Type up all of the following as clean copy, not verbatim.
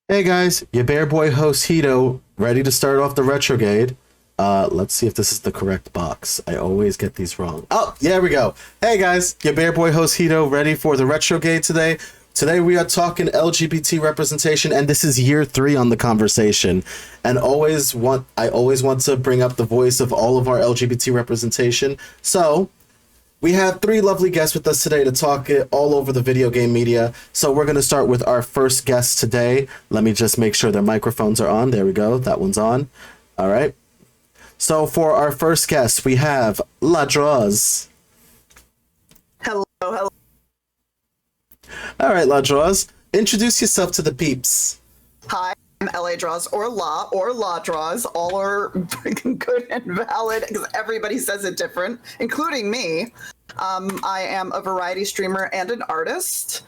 Hey guys, your bear boy host Hito, ready to start off the Retrogade. Let's see if this is the correct box. I always get these wrong. Oh, yeah, we go. Hey guys, your bear boy host Hito, ready for the Retrogade today. Today we are talking LGBT representation, and this is year 3 on the conversation. And I always want to bring up the voice of all of our LGBT representation. So we have 3 lovely guests with us today to talk it all over the video game media. So we're going to start with our first guest today. Let me just make sure their microphones are on. There we go. That one's on. All right. So for our first guest, we have La Draws. Hello, hello. All right, La Draws. Introduce yourself to the peeps. Hi, I'm LA Draws or La Draws. All are good and valid because everybody says it different, including me. I am a variety streamer and an artist,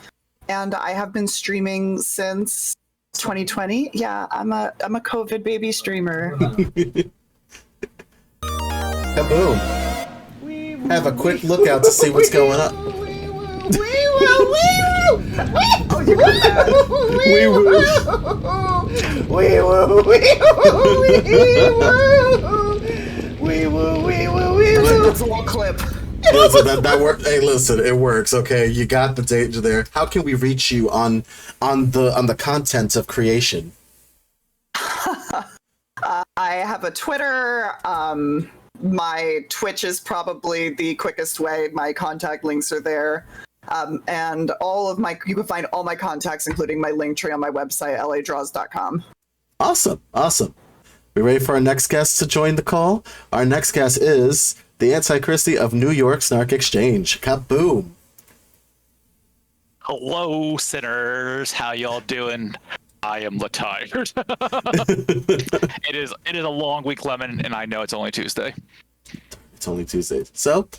and I have been streaming since 2020. Yeah, I'm a COVID baby streamer. Kaboom. Have a quick look out to see what's going on. Oh, you got that. It's a little clip. Listen, that worked. Hey, listen, it works. Okay, you got the danger there. How can we reach you on the content of creation? I have a Twitter. My Twitch is probably the quickest way. My contact links are there. And you can find all my contacts, including my link tree on my website, ladraws.com. Awesome. We ready for our next guest to join the call? Our next guest is the Antichristy of New York Snark Exchange. Kaboom. Hello, sinners. How y'all doing? I am tired. It is a long week, Lemon, and I know it's only Tuesday. It's only Tuesday. So,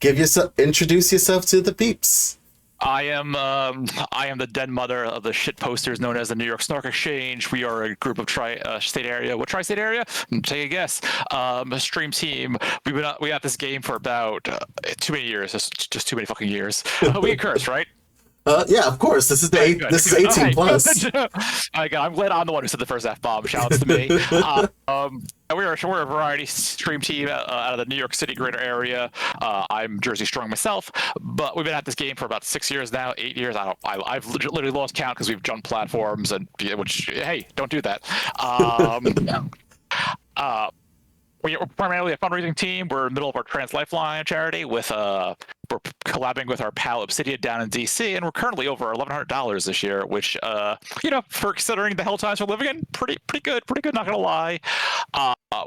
introduce yourself to the peeps. I am the den mother of the shit posters known as the New York Snark Exchange. We are a group of tri-state area. What tri-state area? Take a guess. A stream team. We got this game for about too many years. Just too many fucking years. We get cursed, right? Yeah, of course. This is 18 plus. I'm glad I'm the one who said the first F-bomb. Shout outs to me. We're a variety stream team out of the New York City greater area. I'm Jersey Strong myself, but we've been at this game for about 6 years now, 8 years. I've literally lost count because we've jumped platforms, which, hey, don't do that. We're primarily a fundraising team. We're in the middle of our Trans Lifeline charity we're collabing with our pal Obsidian down in DC, and we're currently over $1,100 this year, which, for considering the hell times we're living in, pretty good, not gonna lie.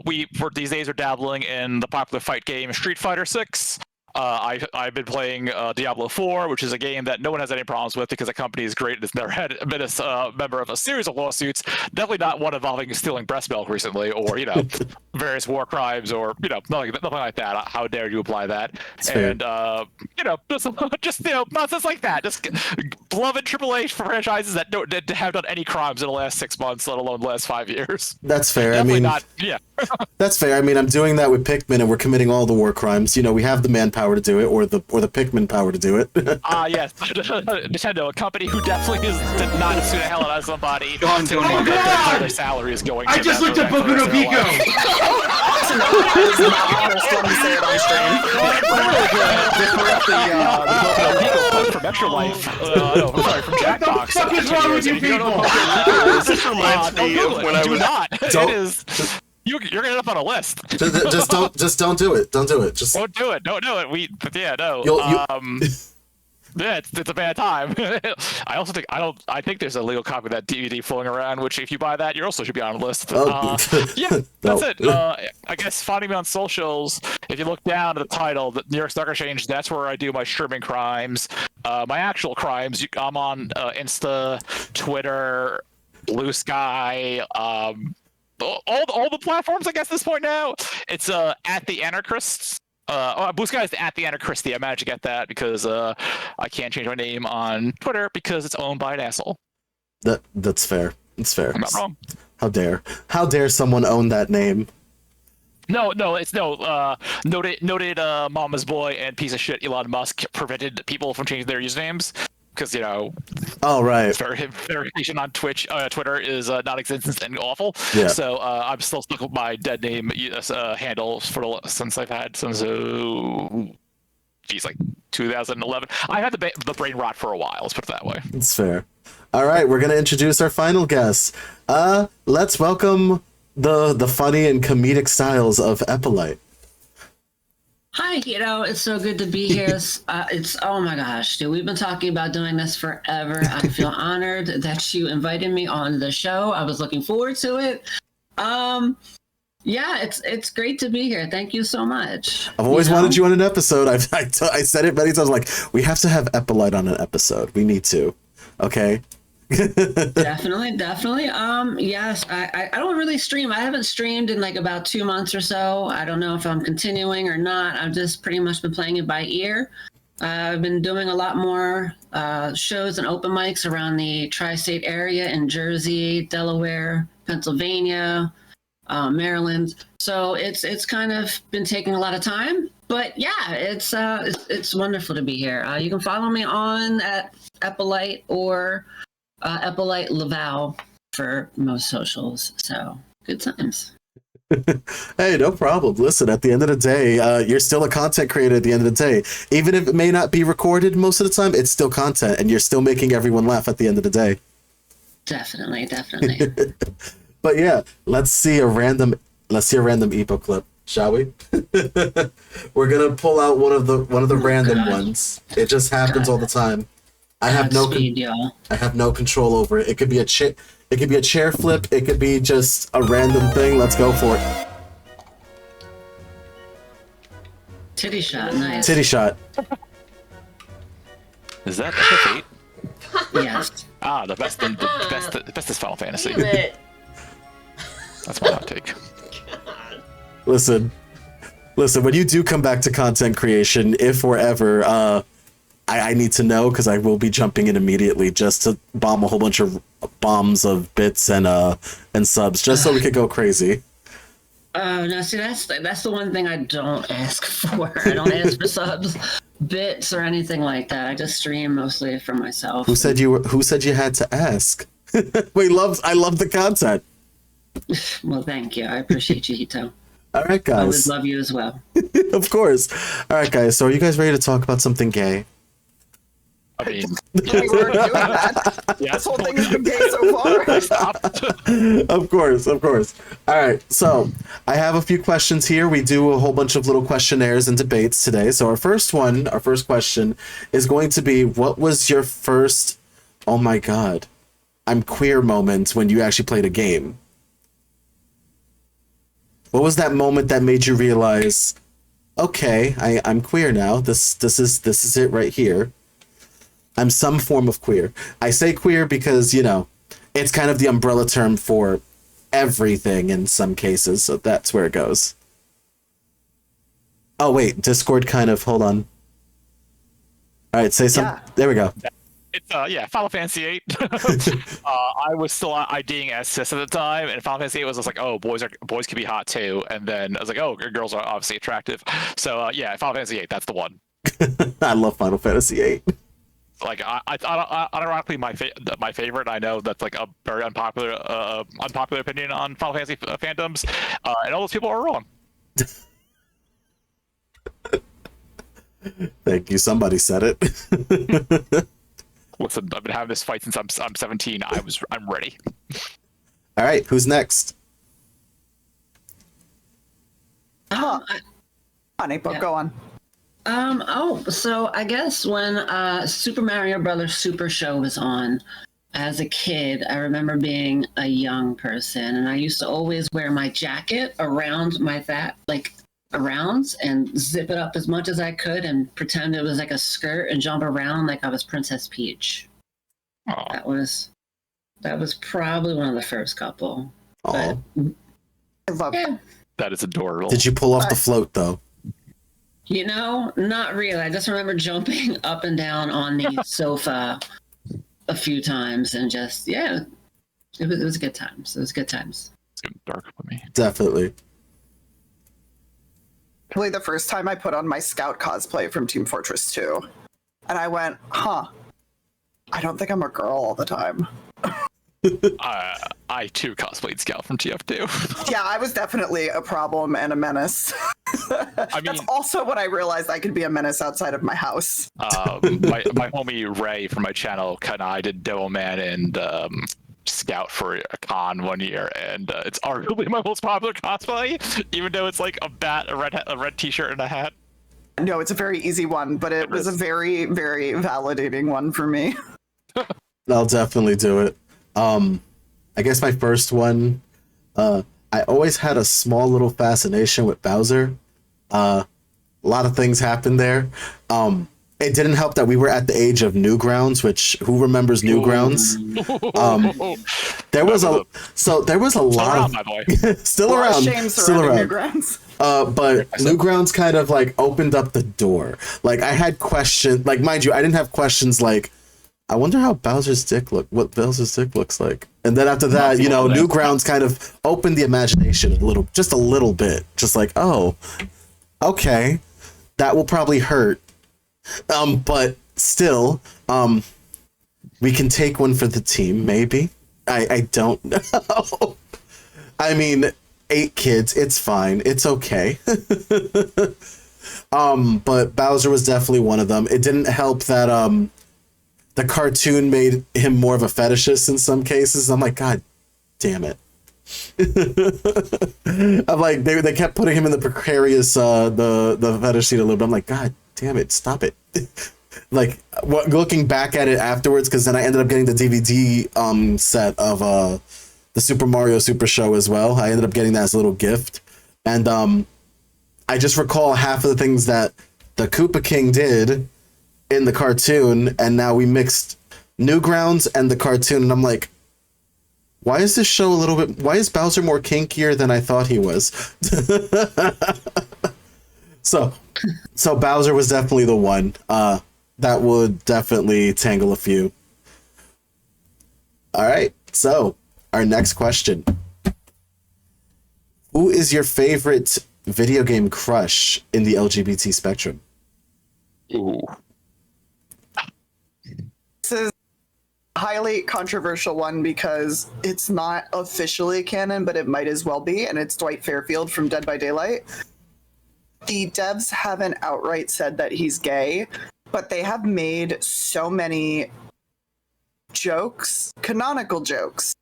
We for these days are dabbling in the popular fight game Street Fighter 6. I've been playing Diablo 4, which is a game that no one has any problems with because the company is great and has never been a member of a series of lawsuits. Definitely not one involving stealing breast milk recently, or various war crimes, or nothing like that. How dare you apply that? And just nonsense like that. Just beloved AAA franchises that have done any crimes in the last 6 months, let alone the last 5 years. That's fair. Definitely not. Yeah. That's fair. I mean, I'm doing that with Pikmin, and we're committing all the war crimes. We have the manpower to do it, or the Pikmin power to do it. Yes, Nintendo, a company who definitely did not sue the hell out of somebody. Oh God! Their salary is going. I just looked at Boku no Pico. From Extra Life. Sorry, from Jackbox. What the fuck is wrong with you people? This reminds me of when I was not. It is. You're gonna end up on a list. Just don't do it. Don't do it. Just don't do it. Don't do it. Yeah, it's a bad time. I think there's a legal copy of that DVD floating around, which if you buy that, you also should be on the list. Yeah, that's it. I guess finding me on socials, if you look down at the title, the New York Stock Exchange, that's where I do my streaming crimes. My actual crimes, I'm on Insta, Twitter, Blue Sky, all the platforms, I guess, at this point now. It's at the Anarchists. Blue Sky is at the Anarchisti. I managed to get that because I can't change my name on Twitter because it's owned by an asshole. That's fair. It's fair. I'm not wrong. How dare someone own that name? No, it's noted mama's boy and piece of shit Elon Musk prevented people from changing their usernames because Oh, right. verification on Twitter is non-existent and awful. Yeah. So I'm still stuck with my dead name handle since I've had since like 2011. I had the brain rot for a while. Let's put it that way. It's fair. All right, we're gonna introduce our final guest. Let's welcome the funny and comedic styles of Eppolite. Hi, Hito. It's so good to be here. It's oh my gosh, dude. We've been talking about doing this forever. I feel honored that you invited me on the show. I was looking forward to it. Yeah, it's great to be here. Thank you so much. I've always wanted you on an episode. I said it many times. Like, we have to have Eppolite on an episode. We need to. Okay. Definitely. Yes, I don't really stream. I haven't streamed in like about 2 months or so. I don't know if I'm continuing or not. I've just pretty much been playing it by ear. I've been doing a lot more shows and open mics around the tri-state area in Jersey, Delaware, Pennsylvania, Maryland. So it's kind of been taking a lot of time, but yeah, it's wonderful to be here. You can follow me on at Eppolite or Eppolite Laval for most socials. So good times. Hey, no problem. Listen, at the end of the day, you're still a content creator at the end of the day. Even if it may not be recorded most of the time, it's still content, and you're still making everyone laugh at the end of the day. Definitely. But yeah, let's see a random Epo clip, shall we? We're gonna pull out one of the random ones. It just happens all the time. I have no control over it. It could be a chair flip. It could be just a random thing. Let's go for it. Titty shot, nice. Titty shot. Is that the 8? Yes. The best is Final Fantasy. Damn it. That's my hot take. Listen. When you do come back to content creation, if or ever, I need to know, because I will be jumping in immediately just to bomb a whole bunch of bombs of bits and subs, just so we could go crazy. Oh no! See, that's the one thing I don't ask for. I don't ask for subs, bits, or anything like that. I just stream mostly for myself. Who said you had to ask? I love the content. Well, thank you. I appreciate you, Hito. All right, guys. I always love you as well. Of course. All right, guys. So, are you guys ready to talk about something gay? I mean, We were doing that. yeah, This whole thing has been gay so far. stopped. Of course. All right. So, I have a few questions here. We do a whole bunch of little questionnaires and debates today. So, our first question is going to be, what was your first, oh my God, I'm queer moment when you actually played a game? What was that moment that made you realize, okay, I'm queer now. This is it right here. I'm some form of queer. I say queer because, it's kind of the umbrella term for everything in some cases, so that's where it goes. Oh wait, Discord kind of, hold on. All right, say something. Yeah. There we go. It's Final Fantasy 8. I was still IDing as cis at the time, and Final Fantasy 8 was just like, oh, boys can be hot too, and then I was like, oh, girls are obviously attractive. So Final Fantasy 8, that's the one. I love Final Fantasy 8. Like, ironically, my favorite. I know that's like a very unpopular opinion on Final Fantasy fandoms, and all those people are wrong. Thank you. Somebody said it. Listen, I've been having this fight since I'm 17. I'm ready. All right, who's next? On, April, go on. So I guess when Super Mario Brothers Super Show was on, as a kid, I remember being a young person, and I used to always wear my jacket around my around and zip it up as much as I could and pretend it was like a skirt and jump around like I was Princess Peach. Oh. That was probably one of the first couple. Oh, I love Yeah. That is adorable. did you pull off the float though? Not really. I just remember jumping up and down on the sofa a few times and just, it was good times. It's getting dark for me. Definitely. Really the first time I put on my Scout cosplay from Team Fortress 2. And I went, I don't think I'm a girl all the time. I too cosplayed Scout from TF2. Yeah, I was definitely a problem and a menace. That's also when I realized I could be a menace outside of my house. My homie Ray from my channel, and I did Demo Man and Scout for a con one year, and it's arguably my most popular cosplay, even though it's like a bat, a red t-shirt, and a hat. No, it's a very easy one, but it was a very, very validating one for me. I'll definitely do it. I guess my first one, I always had a small little fascination with Bowser. A lot of things happened there. It didn't help that we were at the age of Newgrounds, which who remembers Newgrounds? There was a lot of my boy. still around, still around. Newgrounds. But Newgrounds kind of like opened up the door. Like I had questions, like mind you, I didn't have questions like, I wonder how what Bowser's dick looks like. And then after that, you know, Newgrounds kind of opened the imagination just a little bit. Just like, oh, okay, that will probably hurt. But still, we can take one for the team, maybe. I don't know. I mean, 8 kids, it's fine. It's okay. But Bowser was definitely one of them. It didn't help that, the cartoon made him more of a fetishist in some cases. I'm like, God damn it. I'm like, they kept putting him in the precarious, the fetish scene a little bit. I'm like, God damn it, stop it. Like, looking back at it afterwards, because then I ended up getting the DVD set of the Super Mario Super Show as well. I ended up getting that as a little gift. And I just recall half of the things that the Koopa King did in the cartoon, and now we mixed Newgrounds and the cartoon, and I'm like, why is this show why is Bowser more kinkier than I thought he was? So Bowser was definitely the one. That would definitely tangle a few. All right, so our next question. Who is your favorite video game crush in the LGBT spectrum? Ooh. This is a highly controversial one because it's not officially canon, but it might as well be, and it's Dwight Fairfield from Dead by Daylight. The devs haven't outright said that he's gay, but they have made so many jokes, canonical jokes,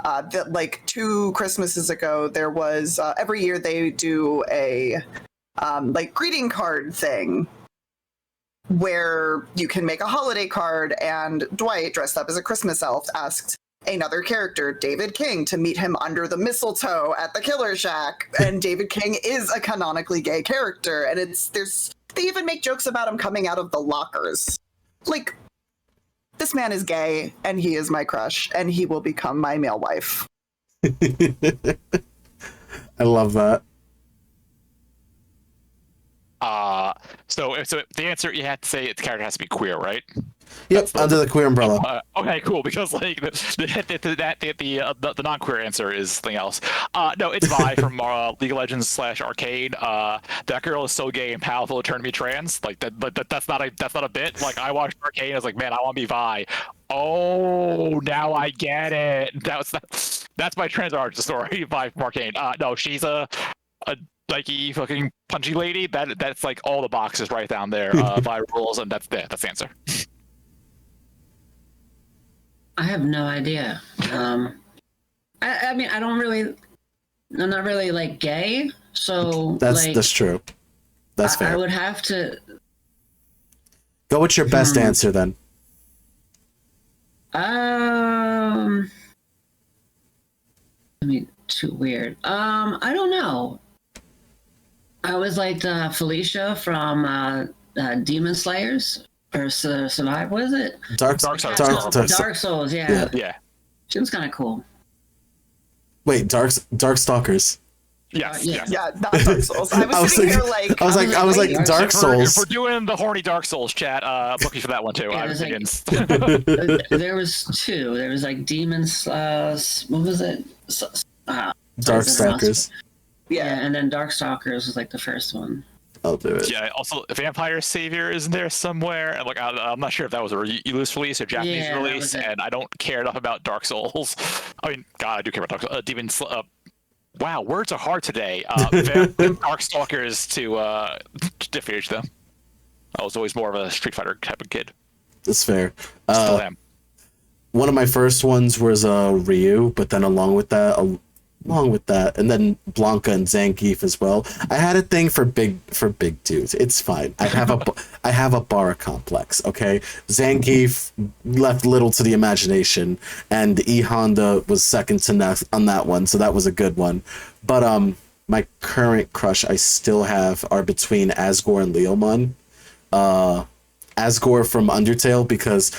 that like 2 Christmases ago, there was, every year they do a like greeting card thing where you can make a holiday card, and Dwight, dressed up as a Christmas elf, asked another character, David King, to meet him under the mistletoe at the Killer Shack. And David King is a canonically gay character, and they even make jokes about him coming out of the lockers. Like, this man is gay, and he is my crush, and he will become my male wife. I love that. So the answer, you have to say the character has to be queer, right? Yep, under the queer umbrella. Okay, cool. Because like the non-queer answer is something else. No, it's Vi from League of Legends / Arcade. That girl is so gay and powerful it turned me trans. Like that, but that's not a bit. Like I watched Arcade, and I was like, man, I want to be Vi. Oh, now I get it. That's my trans origin story. Vi from Arcade. No, she's a Nike fucking punchy lady. That's like all the boxes right down there. Vi rules, and that's the answer. I have no idea. I mean, I'm not really like gay, so that's true. That's fair. I would have to go with your best answer then. I mean, too weird. I don't know. I always liked Felicia from Demon Slayers. Or Survive, what is it? Dark Souls, yeah. Yeah. She was kind of cool. Wait, Dark Stalkers. Yes. Yeah, not Dark Souls. I was sitting here like... I was like Dark Souls. If we're doing the horny Dark Souls chat, looking for that one too. Yeah, there was 2. There was like Demons, what was it? Dark Stalkers. Yeah, and then Dark Stalkers was like the first one. I'll do it. Yeah. Also, Vampire Savior is in there somewhere, and like I'm not sure if that was a US release or Japanese Yeah, that release, was it. and I don't care enough about Dark Souls. I mean, God, I do care about Dark Souls. Wow, words are hard today. Darkstalkers to differentiate them. I was always more of a Street Fighter type of kid. That's fair. Still am. One of my first ones was Ryu, but then along with that, and then Blanca and Zangief as well. I had a thing for big dudes. It's fine. I have a Bara complex. Okay, Zangief left little to the imagination, and E Honda was second to none on that one, so that was a good one. But my current crush I still have are between Asgore and Leomon. Asgore from Undertale, because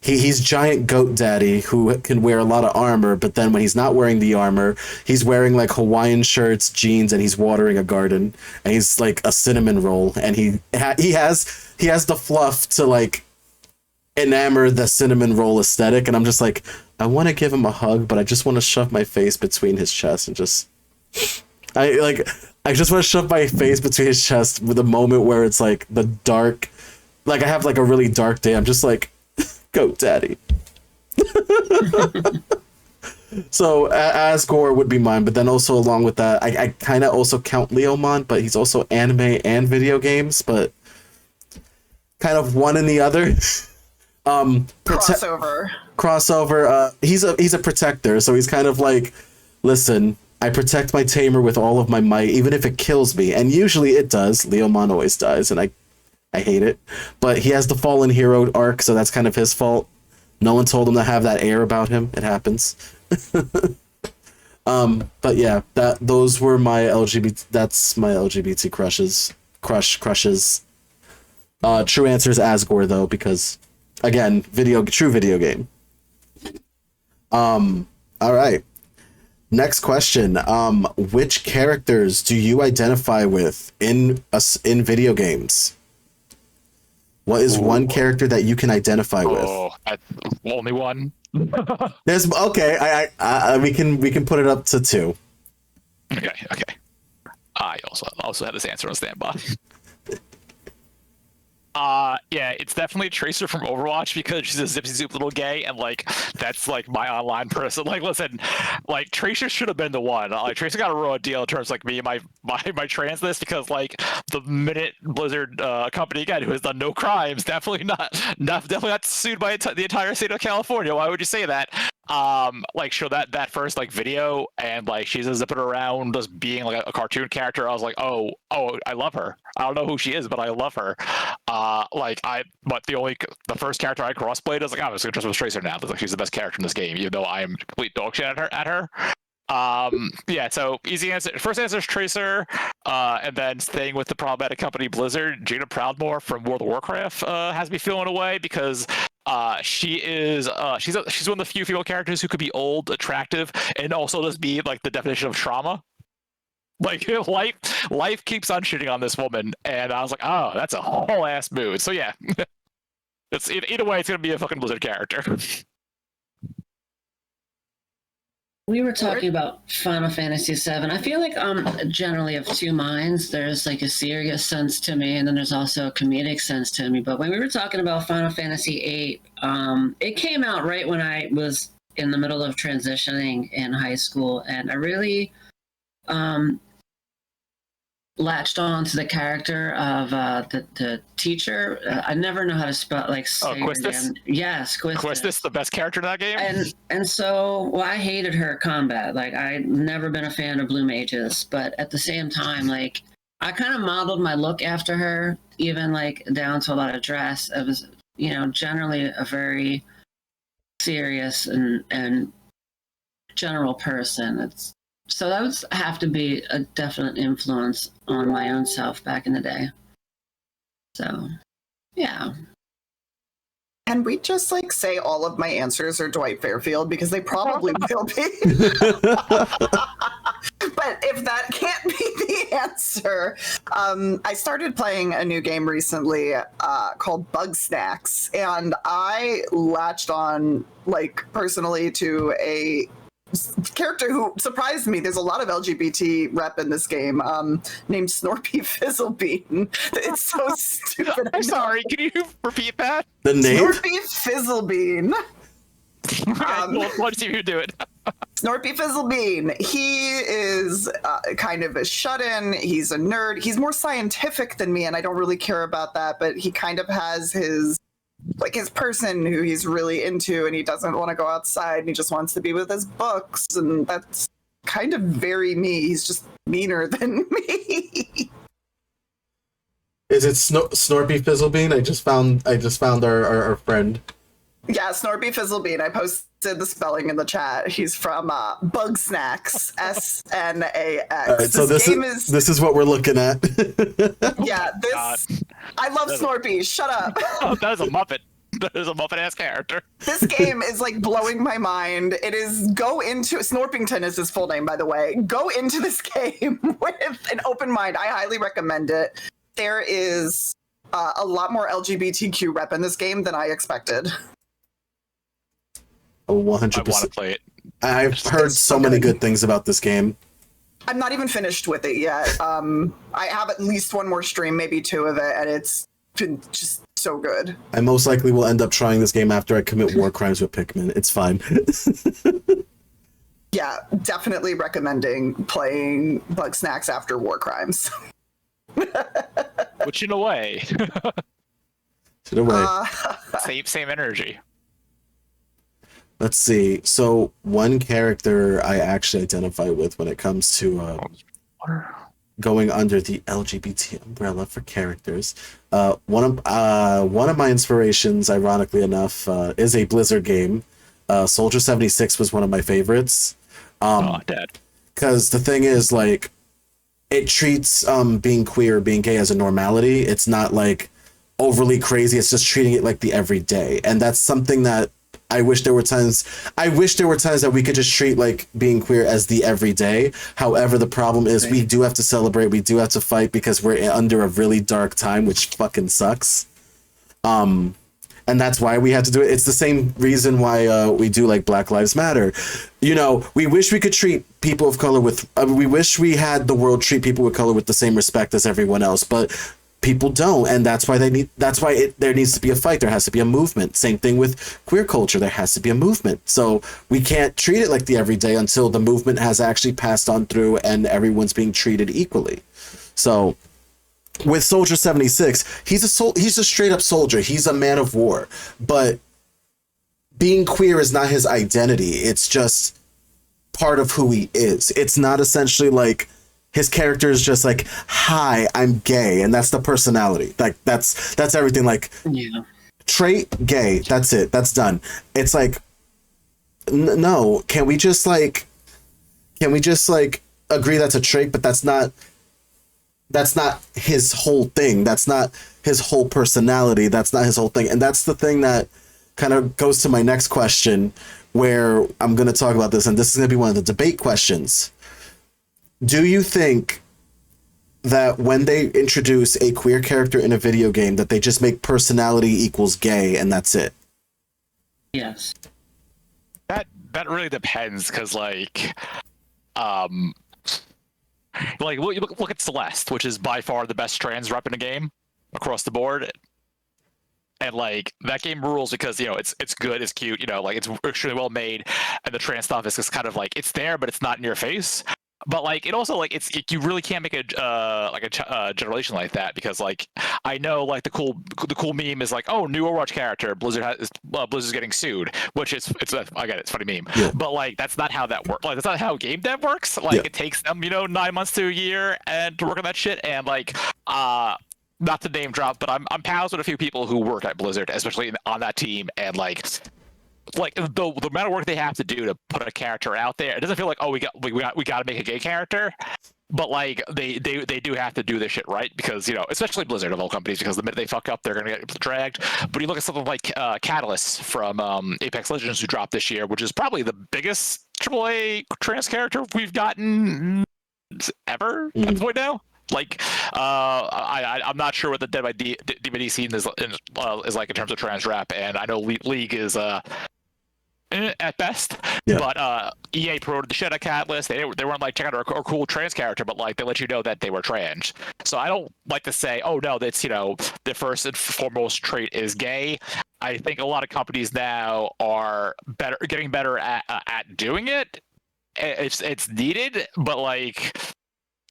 he's giant goat daddy who can wear a lot of armor, but then when he's not wearing the armor, he's wearing like Hawaiian shirts, jeans, and he's watering a garden, and he's like a cinnamon roll, and he has the fluff to like enamor the cinnamon roll aesthetic, and I'm just like, I want to give him a hug, but I just want to shove my face between his chest and just I just want to shove my face between his chest with a moment where it's like the dark, like I have like a really dark day. I'm just like, goat daddy. So Asgore would be mine, but then also along with that, I kind of also count Leomon, but he's also anime and video games, but kind of one and the other. Crossover. He's a protector, so he's kind of like, listen, I protect my tamer with all of my might, even if it kills me, and usually it does. Leomon always dies, and I hate it. But he has the fallen hero arc, so that's kind of his fault. No one told him to have that air about him. It happens. But yeah, those were my LGBT. That's my LGBT crushes. True answer is Asgore though, because again, true video game. All right. Next question. Which characters do you identify with in video games? What is one character that you can identify with? Only one. There's okay. We can put it up to 2. Okay. I also have this answer on standby. Yeah, it's definitely Tracer from Overwatch, because she's a zipsy zoop little gay, and like that's like my online person. Like, listen, like Tracer should have been the one. Like Tracer got a raw deal in terms of, like, me and my transness, because like the minute Blizzard company again, who has done no crimes, definitely not sued by the entire state of California. Why would you say that? Like show that first like video, and like she's zipping around just being like a cartoon character. I was like, oh, I love her. I don't know who she is, but I love her. But the first character I crossplayed, I was like, I'm just gonna trust with Tracer now. Like, she's the best character in this game, even though I am complete dog shit at her. Yeah, so easy answer. First answer is Tracer, and then staying with the problematic company Blizzard, Jaina Proudmoore from World of Warcraft has me feeling away, because she's one of the few female characters who could be old, attractive, and also just be like the definition of trauma. Like, life keeps on shitting on this woman, and I was like, oh, that's a whole ass mood. So yeah, either way, it's gonna be a fucking Blizzard character. We were talking about Final Fantasy VII. I feel like I'm generally of two minds. There's like a serious sense to me, and then there's also a comedic sense to me. But when we were talking about Final Fantasy VIII, it came out right when I was in the middle of transitioning in high school, and I really latched on to the character of the teacher. I never know how to spell, like, say her Quistis? name. Yes, Quistis. Quistis, the best character in that game. And so, well, I hated her combat. Like, I'd never been a fan of blue mages, but at the same time, like, I kind of modeled my look after her, even like down to a lot of dress. It was, generally a very serious and general person. So that would have to be a definite influence on my own self back in the day. So, yeah. Can we just like say all of my answers are Dwight Fairfield, because they probably will be. But if that can't be the answer, I started playing a new game recently called Bug Snacks, and I latched on, like, personally to a character who surprised me. There's a lot of LGBT rep in this game, named Snorpy Fizzlebean. It's so stupid. I'm sorry. Can you repeat that? The name? Snorpy Fizzlebean. Let's see if you do it. Snorpy Fizzlebean. He is kind of a shut-in. He's a nerd. He's more scientific than me, and I don't really care about that. But he kind of has his person who he's really into, and he doesn't want to go outside, and he just wants to be with his books, and that's kind of very me. He's just meaner than me. Is it Snorpy Fizzlebean? I just found our friend. Yeah, Snorpy Fizzlebean. I posted the spelling in the chat. He's from Bug Snacks, SNAX. All right, so this is what we're looking at. Yeah, I love Snorpy. Shut up. Oh, that is a Muppet. That is a Muppet-ass character. This game is like blowing my mind. It is Snorpington is his full name, by the way. Go into this game with an open mind. I highly recommend it. There is a lot more LGBTQ rep in this game than I expected. 100%. I want to play it. I've heard so many good things about this game. I'm not even finished with it yet. I have at least one more stream, maybe two of it, and it's been just so good. I most likely will end up trying this game after I commit war crimes with Pikmin. It's fine. Yeah, definitely recommending playing Bug Snacks after war crimes. Which in a way. Same energy. Let's see. So one character I actually identify with when it comes to going under the LGBT umbrella for characters. One of my inspirations, ironically enough, is a Blizzard game. Soldier 76 was one of my favorites. Dad. Because the thing is, like, it treats being queer, being gay as a normality. It's not like overly crazy. It's just treating it like the everyday, and that's something that I wish there were times that we could just treat like being queer as the everyday. However, the problem is we do have to celebrate, we do have to fight because we're under a really dark time, which fucking sucks. And that's why we have to do it. It's the same reason why we do like Black Lives Matter. You know, we wish we could treat people of color with, we wish we had the world treat people of color with the same respect as everyone else, but people don't, and that's why there needs to be a fight. There has to be a movement. Same thing with queer culture. There has to be a movement. So we can't treat it like the everyday until the movement has actually passed on through and everyone's being treated equally. So with Soldier 76, he's a straight up soldier. He's a man of war. But being queer is not his identity. It's just part of who he is. It's not essentially like his character is just like, hi, I'm gay, and that's the personality. Like that's everything. Like, Yeah. trait, gay. That's it. That's done. It's like, no. Can we just like agree that's a trait, but that's not his whole thing. That's not his whole personality. That's not his whole thing. And that's the thing that kind of goes to my next question, where I'm going to talk about this, and this is going to be one of the debate questions. Do you think that when they introduce a queer character in a video game that they just make personality equals gay and that's it? Yes. That really depends, because like look at Celeste, which is by far the best trans rep in the game across the board. And like that game rules because, you know, it's good, it's cute, you know, like it's extremely well made, and the trans stuff is just kind of like it's there, but it's not in your face. But like it also like you really can't make a generalization like that, because like I know like the cool meme is like, oh, new Overwatch character, Blizzard's getting sued, which it's I get it, it's a funny meme, yeah. But like that's not how that works. Like that's not how game dev works. Like yeah. It takes them 9 months to a year and to work on that shit, and like not to name drop, but I'm pals with a few people who work at Blizzard, especially on that team, and like the amount of work they have to do to put a character out there, it doesn't feel like, oh, we got to make a gay character, but like they do have to do this shit right, because, you know, especially Blizzard of all companies, because the minute they fuck up, they're gonna get dragged. But you look at something like Catalyst from Apex Legends, who dropped this year, which is probably the biggest AAA trans character we've gotten ever at this point now. Like, I'm not sure what the Dead by DVD scene is like in terms of trans rap, and I know League is at best. Yeah. But EA promoted the shit out of Atlas. They weren't like check out our cool trans character, but like they let you know that they were trans. So I don't like to say, oh no, that's the first and foremost trait is gay. I think a lot of companies now are getting better at doing it. It's needed, but like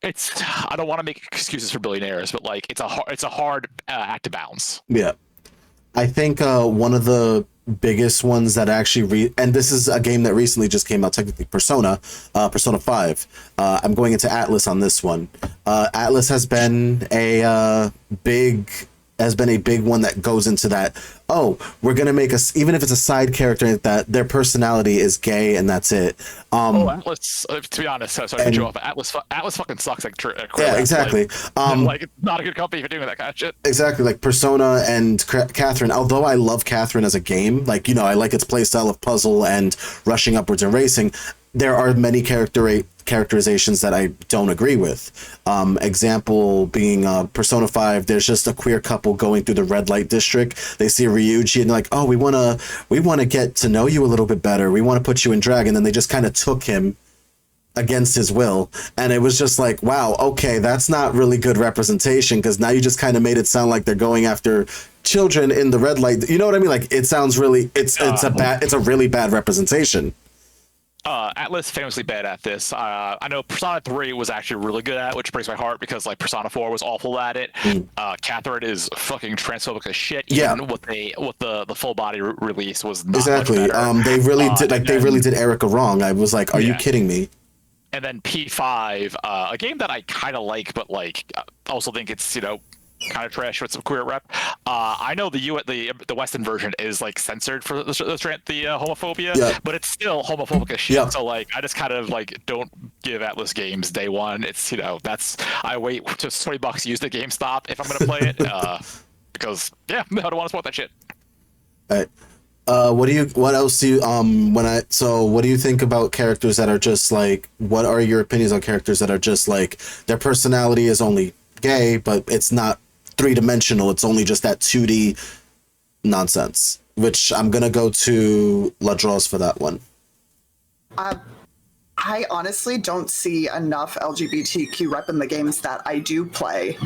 I don't want to make excuses for billionaires, but like it's a hard act to balance. Yeah. I think one of the biggest ones that actually and this is a game that recently just came out, technically Persona 5. I'm going into Atlas on this one. Atlas has been a big one that goes into that. Oh, we're gonna make us, even if it's a side character, that their personality is gay and that's it. Atlas. To be honest, sorry to cut you off. Atlas fucking sucks. Like, yeah, exactly. Like it's not a good company for doing that kind of shit. Exactly, like Persona and Catherine. Although I love Catherine as a game, like I like its playstyle of puzzle and rushing upwards and racing. There are many characterizations that I don't agree with. Example being Persona 5, there's just a queer couple going through the red light district. They see Ryuji and they're like, oh, we wanna get to know you a little bit better. We want to put you in drag. And then they just kind of took him against his will. And it was just like, wow, okay, that's not really good representation, because now you just kind of made it sound like they're going after children in the red light. You know what I mean? Like, it sounds really, it's a really bad representation. Atlas famously bad at this. I know Persona 3 was actually really good at it, which breaks my heart because like Persona 4 was awful at it. Catherine is fucking transphobic as shit. Even with the full body release was not exactly. much better. They really did Erica wrong. I was like, are you kidding me? And then P5, a game that I kind of like, but like also think it's kind of trash with some queer rep. I know the Western version is like censored for the homophobia, but it's still homophobic as shit. Yeah. So like I just kind of like don't give Atlas games day one. It's I wait to $20 to use the GameStop if I'm gonna play it because I don't want to support that shit. All right. What else do you what do you think about characters that are just like, what are your opinions on characters that are just like their personality is only gay, but it's not three-dimensional, it's only just that 2D nonsense? Which I'm gonna go to Ladros for that one. I honestly don't see enough LGBTQ rep in the games that I do play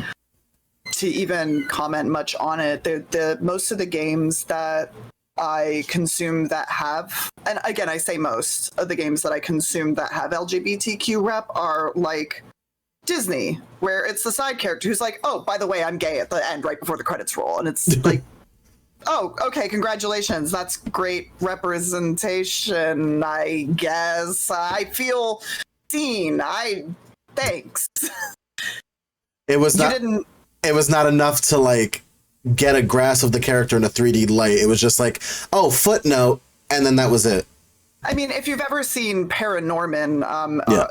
to even comment much on it. The most of the games that I consume that have, and again I say most of the games that I consume that have LGBTQ rep are like Disney, where it's the side character who's like, oh, by the way, I'm gay at the end right before the credits roll. And it's like, oh, okay, congratulations. That's great representation, I guess. I feel seen. Thanks. It was not enough to like get a grasp of the character in a 3D light. It was just like, oh, footnote, and then that was it. I mean, if you've ever seen Paranorman,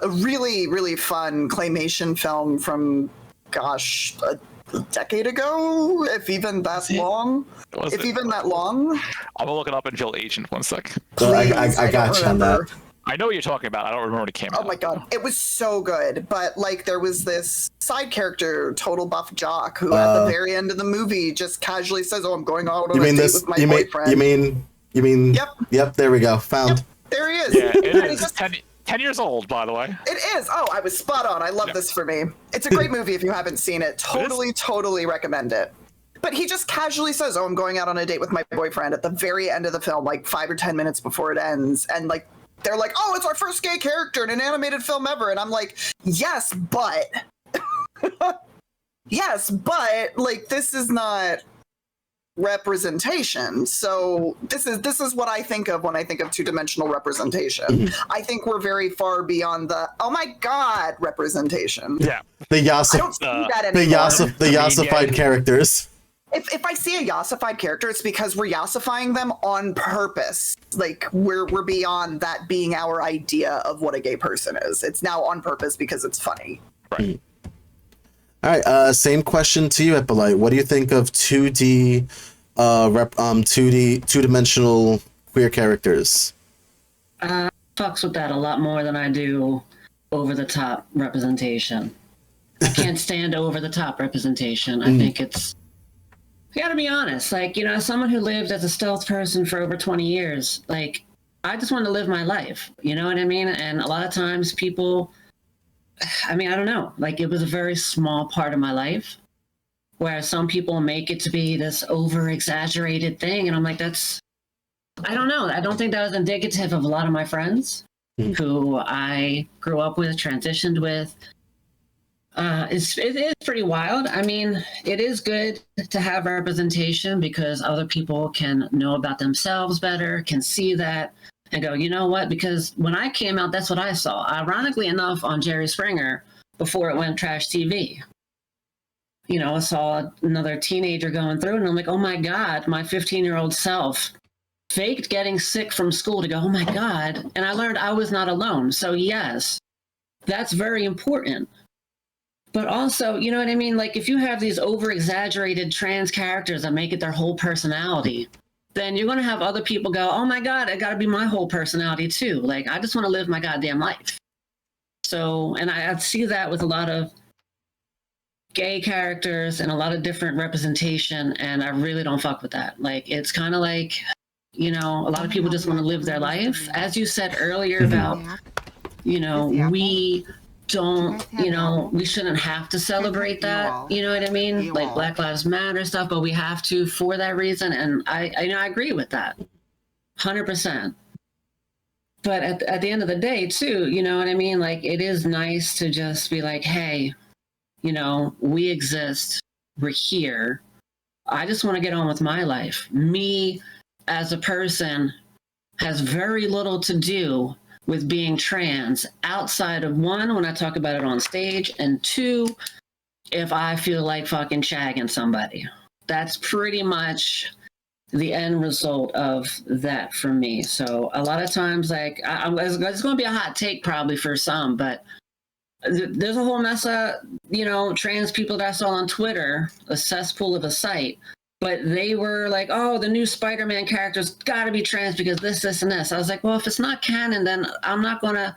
a really, really fun claymation film from, gosh, a decade ago, if even that long. I'm gonna look it up and Jill Agent 1 sec. I got you on that. I know what you're talking about. I don't remember when it came out. Oh my god, it was so good. But like, there was this side character, total buff jock, who at the very end of the movie just casually says, "Oh, I'm going out on a date with my boyfriend." You mean? Yep. There we go. Found. Yep, there he is. Yeah, it is. 10 years old, by the way. It is. Oh, I was spot on. I love this for me. It's a great movie if you haven't seen it. Totally recommend it. But he just casually says, "Oh, I'm going out on a date with my boyfriend" at the very end of the film, like 5 or 10 minutes before it ends, and like. They're like, oh, it's our first gay character in an animated film ever. And I'm like, yes, but like, this is not representation. So this is what I think of when I think of two-dimensional representation. Mm-hmm. I think we're very far beyond the, oh my God, representation. Yeah. I don't see that anymore. The yassified characters. If I see a yassified character, it's because we're yassifying them on purpose. Like, we're beyond that being our idea of what a gay person is. It's now on purpose because it's funny. Right. All right. Same question to you, Eppolite. What do you think of 2D, 2D, two-dimensional queer characters? Fucks with that a lot more than I do over-the-top representation. I can't stand over-the-top representation. I think it's... I gotta be honest, like, someone who lived as a stealth person for over 20 years, like, I just want to live my life. You know what I mean? And a lot of times people, I mean, I don't know, like it was a very small part of my life, whereas some people make it to be this over exaggerated thing. And I'm like, I don't know. I don't think that was indicative of a lot of my friends who I grew up with, transitioned with. It is pretty wild. I mean, it is good to have representation because other people can know about themselves better, can see that and go, you know what? Because when I came out, that's what I saw. Ironically enough, on Jerry Springer, before it went trash TV, you know, I saw another teenager going through and I'm like, oh my God, my 15-year-old self faked getting sick from school to go, oh my God. And I learned I was not alone. So yes, that's very important. But also, you know what I mean? Like if you have these over exaggerated trans characters that make it their whole personality, then you're going to have other people go, oh my God, it got to be my whole personality too. Like, I just want to live my goddamn life. So, and I see that with a lot of gay characters and a lot of different representation. And I really don't fuck with that. Like, it's kind of like, you know, a lot of people just want to live their life. As you said earlier about, you know, we don't, you know, we shouldn't have to celebrate that, you know what I mean? Like Black Lives Matter stuff, but we have to for that reason. And I agree with that 100%. But at the end of the day too, you know what I mean? Like it is nice to just be like, hey, you know, we exist, we're here. I just want to get on with my life. Me as a person has very little to do with being trans outside of one, when I talk about it on stage, and two, if I feel like fucking shagging somebody. That's pretty much the end result of that for me. So a lot of times, like, it's going to be a hot take probably for some, but there's a whole mess of, you know, trans people that I saw on Twitter, a cesspool of a site. But they were like, oh, the new Spider-Man character's got to be trans because this, and this. I was like, well, if it's not canon, then I'm not going to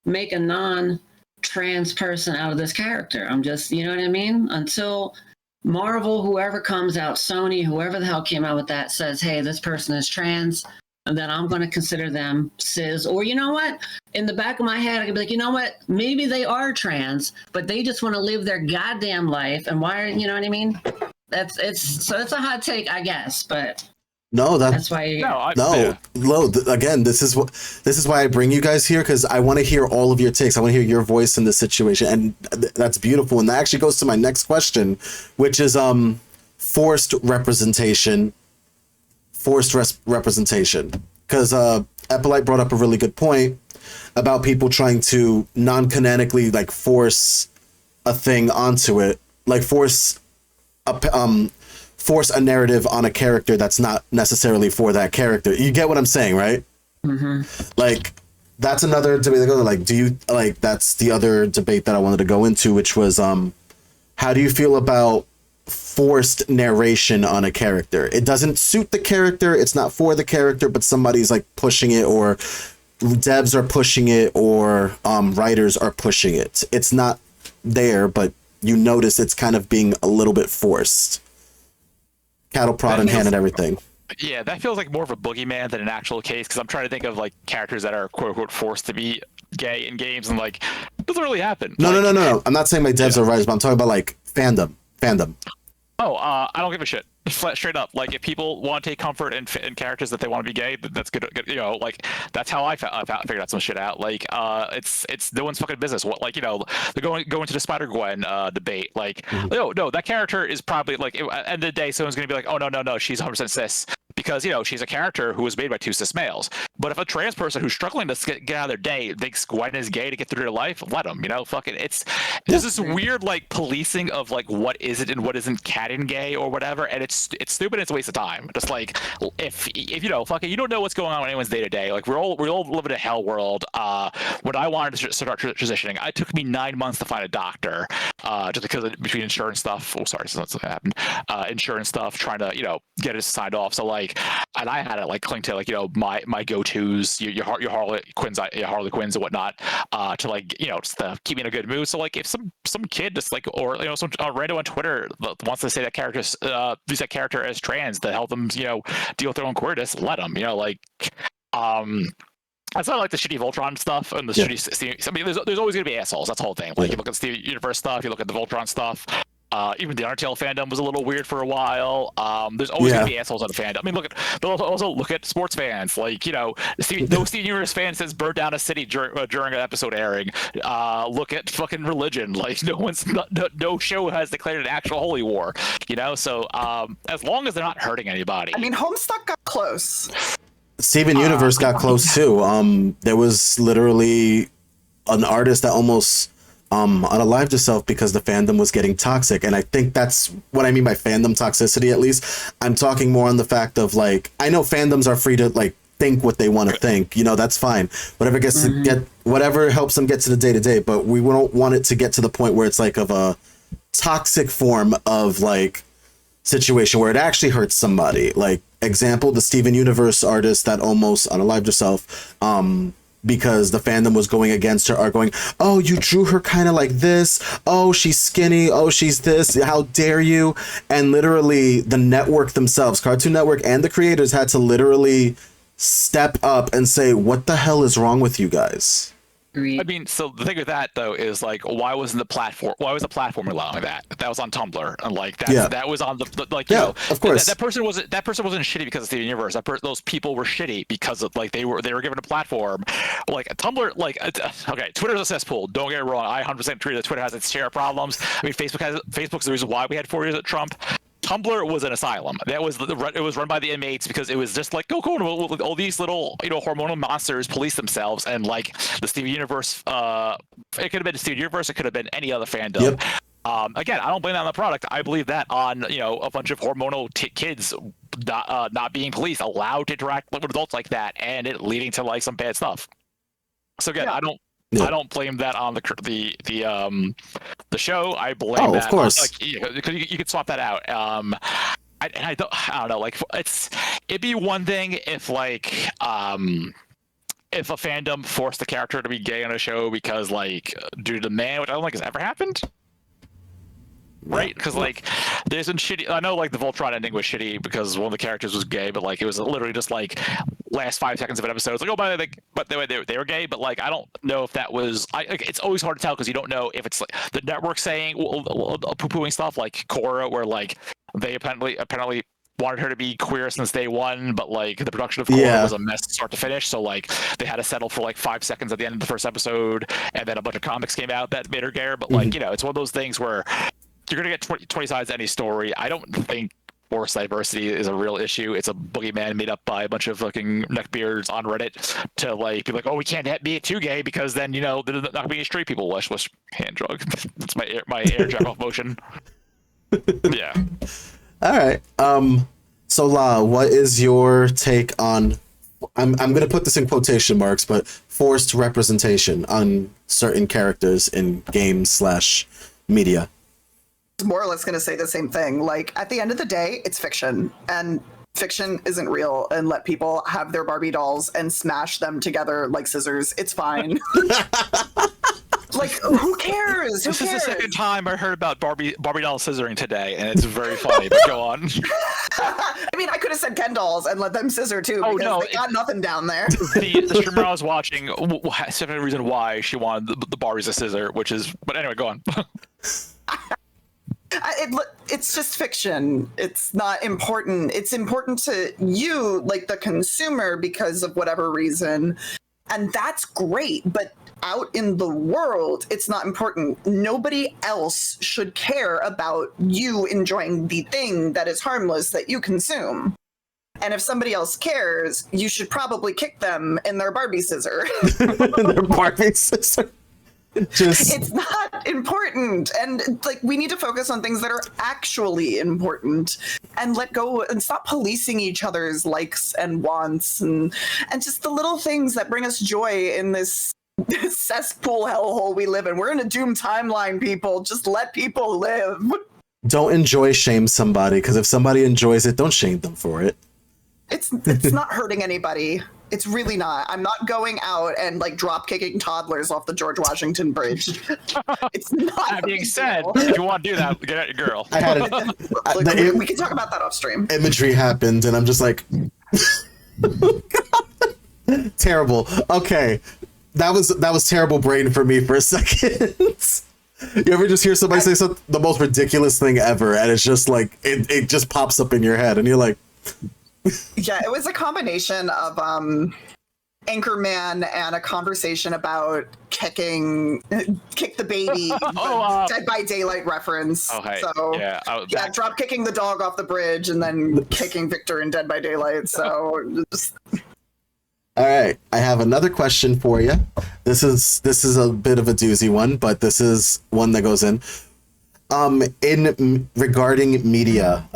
make a non-trans person out of this character. I'm just, you know what I mean? Until Marvel, whoever comes out, Sony, whoever the hell came out with that says, hey, this person is trans, and then I'm going to consider them cis. Or you know what? In the back of my head, I could be like, you know what? Maybe they are trans, but they just want to live their goddamn life. And why, you know what I mean? It's a hot take, I guess, but no, that's why. Again, this is why I bring you guys here, because I want to hear all of your takes. I want to hear your voice in this situation, and that's beautiful. And that actually goes to my next question, which is forced representation. Because Eppolite brought up a really good point about people trying to non-canonically like force a thing onto it, like force a narrative on a character that's not necessarily for that character. You get what I'm saying, right? Mm-hmm. Like that's another debate. Like, do you like? That's the other debate that I wanted to go into, which was how do you feel about forced narration on a character? It doesn't suit the character. It's not for the character, but somebody's like pushing it, or devs are pushing it, or writers are pushing it. It's not there, but you notice it's kind of being a little bit forced. Cattle prod in hand and everything. Yeah, that feels like more of a boogeyman than an actual case, because I'm trying to think of like characters that are quote unquote forced to be gay in games, and like it doesn't really happen. No. I'm not saying my devs are writers, but I'm talking about like fandom. Oh, I don't give a shit. Straight up, like if people want to take comfort in characters that they want to be gay, that's good. You know, like that's how I figured out some shit out. Like, it's no one's fucking business. What, like, you know, they're going to the Spider-Gwen debate. Like, no, that character is probably like at the end of the day, someone's gonna be like, oh no, she's 100% cis. Because, you know, she's a character who was made by two cis males. But if a trans person who's struggling to get out of their day thinks Gwen is gay to get through their life, let them, you know, fucking, there's this weird, like, policing of, like, what is it and what isn't canon gay or whatever, and it's stupid, it's a waste of time. Just, like, if you know, fucking, you don't know what's going on in anyone's day-to-day. Like, we all live in a hell world. When I wanted to start transitioning, it took me 9 months to find a doctor, just because between insurance stuff, that's what happened, insurance stuff, trying to, you know, get it signed off. So, like, and I had to like cling to like, you know, my go-tos, your Harley Quinns and whatnot, to like, you know, just to keep me in a good mood. So like if some kid just like, or you know, some random on Twitter wants to say that character's use that character as trans to help them, you know, deal with their own queerness, let them, you know, like It's not like the shitty Voltron stuff and the shitty. I mean, there's always gonna be assholes. That's the whole thing. Like you look at the Steven Universe stuff, you look at the Voltron stuff. Even the Undertale fandom was a little weird for a while. There's always gonna be assholes in the fandom. I mean, but also look at sports fans. Like no Steven Universe fan says burn down a city during an episode airing. Look at fucking religion. Like no show has declared an actual holy war. So as long as they're not hurting anybody. I mean, Homestuck got close. Steven Universe got close too. There was literally an artist that almost unalived herself because the fandom was getting toxic, and I think that's what I mean by fandom toxicity. At least I'm talking more on the fact of like, I know fandoms are free to like think what they want to think. That's fine. Whatever gets to get, whatever helps them get to the day to day. But we don't want it to get to the point where it's like of a toxic form of like situation where it actually hurts somebody. Like example, the Steven Universe artist that almost unalived herself because the fandom was going against her, are going, oh, you drew her kind of like this, oh, she's skinny, oh, she's this, how dare you. And literally the network themselves, Cartoon Network, and the creators had to literally step up and say, what the hell is wrong with you guys? I mean, so the thing with that though is like, why was the platform allowing that? That was on Tumblr, and like that was on the like, of course, that person wasn't shitty because of the universe. Those people were shitty because of like they were given a platform. Like Tumblr, like okay, Twitter's a cesspool. Don't get me wrong. I 100% agree that Twitter has its share of problems. I mean, Facebook's the reason why we had 4 years at Trump. Tumblr was an asylum. It was run by the inmates because it was just like, all these little, hormonal monsters police themselves, and like the Steven Universe, it could have been the Steven Universe, it could have been any other fandom. Yep. Again, I don't blame that on the product. I believe that on, a bunch of hormonal kids not being policed, allowed to interact with adults like that, and it leading to like some bad stuff. So again, I don't blame that on the show. I blame that. Of course. Because you could swap that out. I don't know. Like it'd be one thing if like if a fandom forced the character to be gay on a show because like due to demand, which I don't think has ever happened. Right, because like there's been shitty. I know like the Voltron ending was shitty because one of the characters was gay, but like it was literally just like last 5 seconds of an episode. It's like, oh, by the way, but they were gay, but like I don't know if that was. It's always hard to tell because you don't know if it's like the network saying poo-pooing stuff like Korra, where like they apparently wanted her to be queer since day one, but like the production of Korra was a mess start to finish, so like they had to settle for like 5 seconds at the end of the first episode, and then a bunch of comics came out that made her gay. But like it's one of those things where you're gonna get 20 sides to any story. I don't think forced diversity is a real issue. It's a boogeyman made up by a bunch of fucking neckbeards on Reddit to like be like, oh, we can't be too gay because then they're not gonna be straight people. Wish hand drug. That's my air jack off motion. Yeah. All right. So La, what is your take on? I'm gonna put this in quotation marks, but forced representation on certain characters in games / media. More or less going to say the same thing. Like at the end of the day, it's fiction, and fiction isn't real. And let people have their Barbie dolls and smash them together like scissors. It's fine. Like who cares? This is the second time I heard about Barbie doll scissoring today, and it's very funny. But go on. I mean, I could have said Ken dolls and let them scissor too, because they got nothing down there. The streamer I was watching said a reason why she wanted the Barbies to scissor, which is. But anyway, go on. It's just fiction. It's not important. It's important to you, like the consumer, because of whatever reason. And that's great. But out in the world, it's not important. Nobody else should care about you enjoying the thing that is harmless that you consume. And if somebody else cares, you should probably kick them in their Barbie scissor. Their Barbie scissor. It's not important, and like we need to focus on things that are actually important and let go and stop policing each other's likes and wants and just the little things that bring us joy in this cesspool hellhole we live in. We're in a doomed timeline, people. Just let people live. Don't shame somebody, because if somebody enjoys it, don't shame them for it. It's not hurting anybody. It's really not. I'm not going out and like drop kicking toddlers off the George Washington Bridge. It's not. That being said, if you want to do that, get out your girl. I had we can talk about that off stream. Imagery happened, and I'm just like, Terrible. Okay. That was terrible brain for me for a second. You ever just hear somebody say something, the most ridiculous thing ever, and it's just like it just pops up in your head, and you're like, Yeah, it was a combination of Anchorman and a conversation about kick the baby, Dead by Daylight reference. Oh, hey. So Yeah, drop kicking the dog off the bridge and then kicking Victor in Dead by Daylight. So all right, I have another question for you. This is a bit of a doozy one, but this is one that goes in. Regarding media,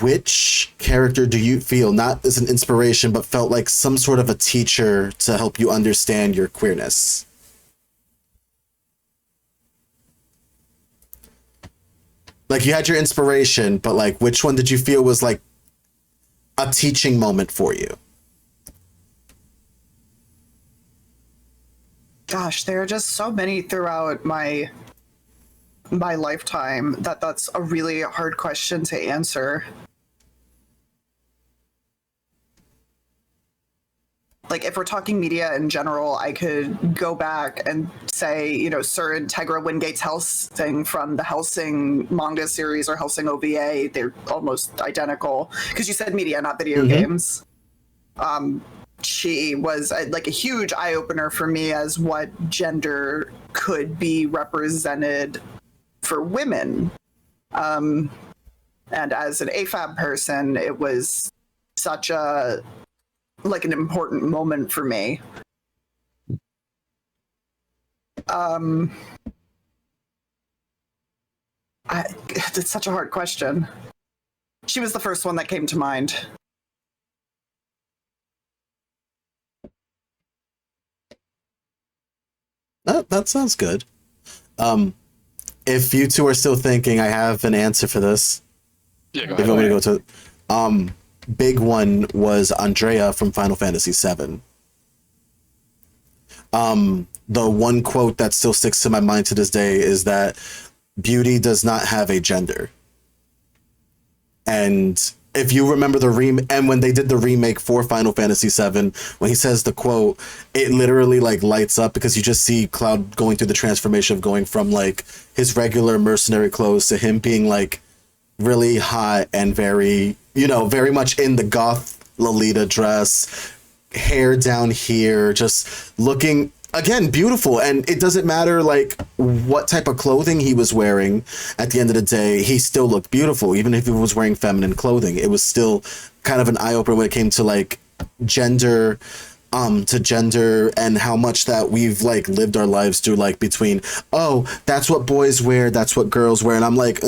which character do you feel, not as an inspiration, but felt like some sort of a teacher to help you understand your queerness? Like, you had your inspiration, but like, which one did you feel was like a teaching moment for you? gosh, there are just so many throughout my lifetime that's a really hard question to answer. Like, if we're talking media in general, I could go back and say, you know, Sir Integra Wingate's Helsing from the Helsing manga series or Helsing OVA. They're almost identical. Because you said media, not video games. She was like a huge eye-opener for me as what gender could be represented for women. And as an AFAB person, it was such an important moment for me. It's such a hard question. She was the first one that came to mind. That sounds good. If you two are still thinking, I have an answer for this. Yeah, go if you want me to go to big one was Andrea from Final Fantasy VII. The one quote that still sticks to my mind to this day is that beauty does not have a gender. And if you remember and when they did the remake for Final Fantasy VII, when he says the quote, it literally like lights up because you just see Cloud going through the transformation of going from like his regular mercenary clothes to him being like really hot and very, very much in the goth Lolita dress, hair down here, just looking, again, beautiful. And it doesn't matter like what type of clothing he was wearing. At the end of the day, he still looked beautiful. Even if he was wearing feminine clothing, it was still kind of an eye-opener when it came to like gender and how much that we've like lived our lives through, like between, oh, that's what boys wear, that's what girls wear. And I'm like,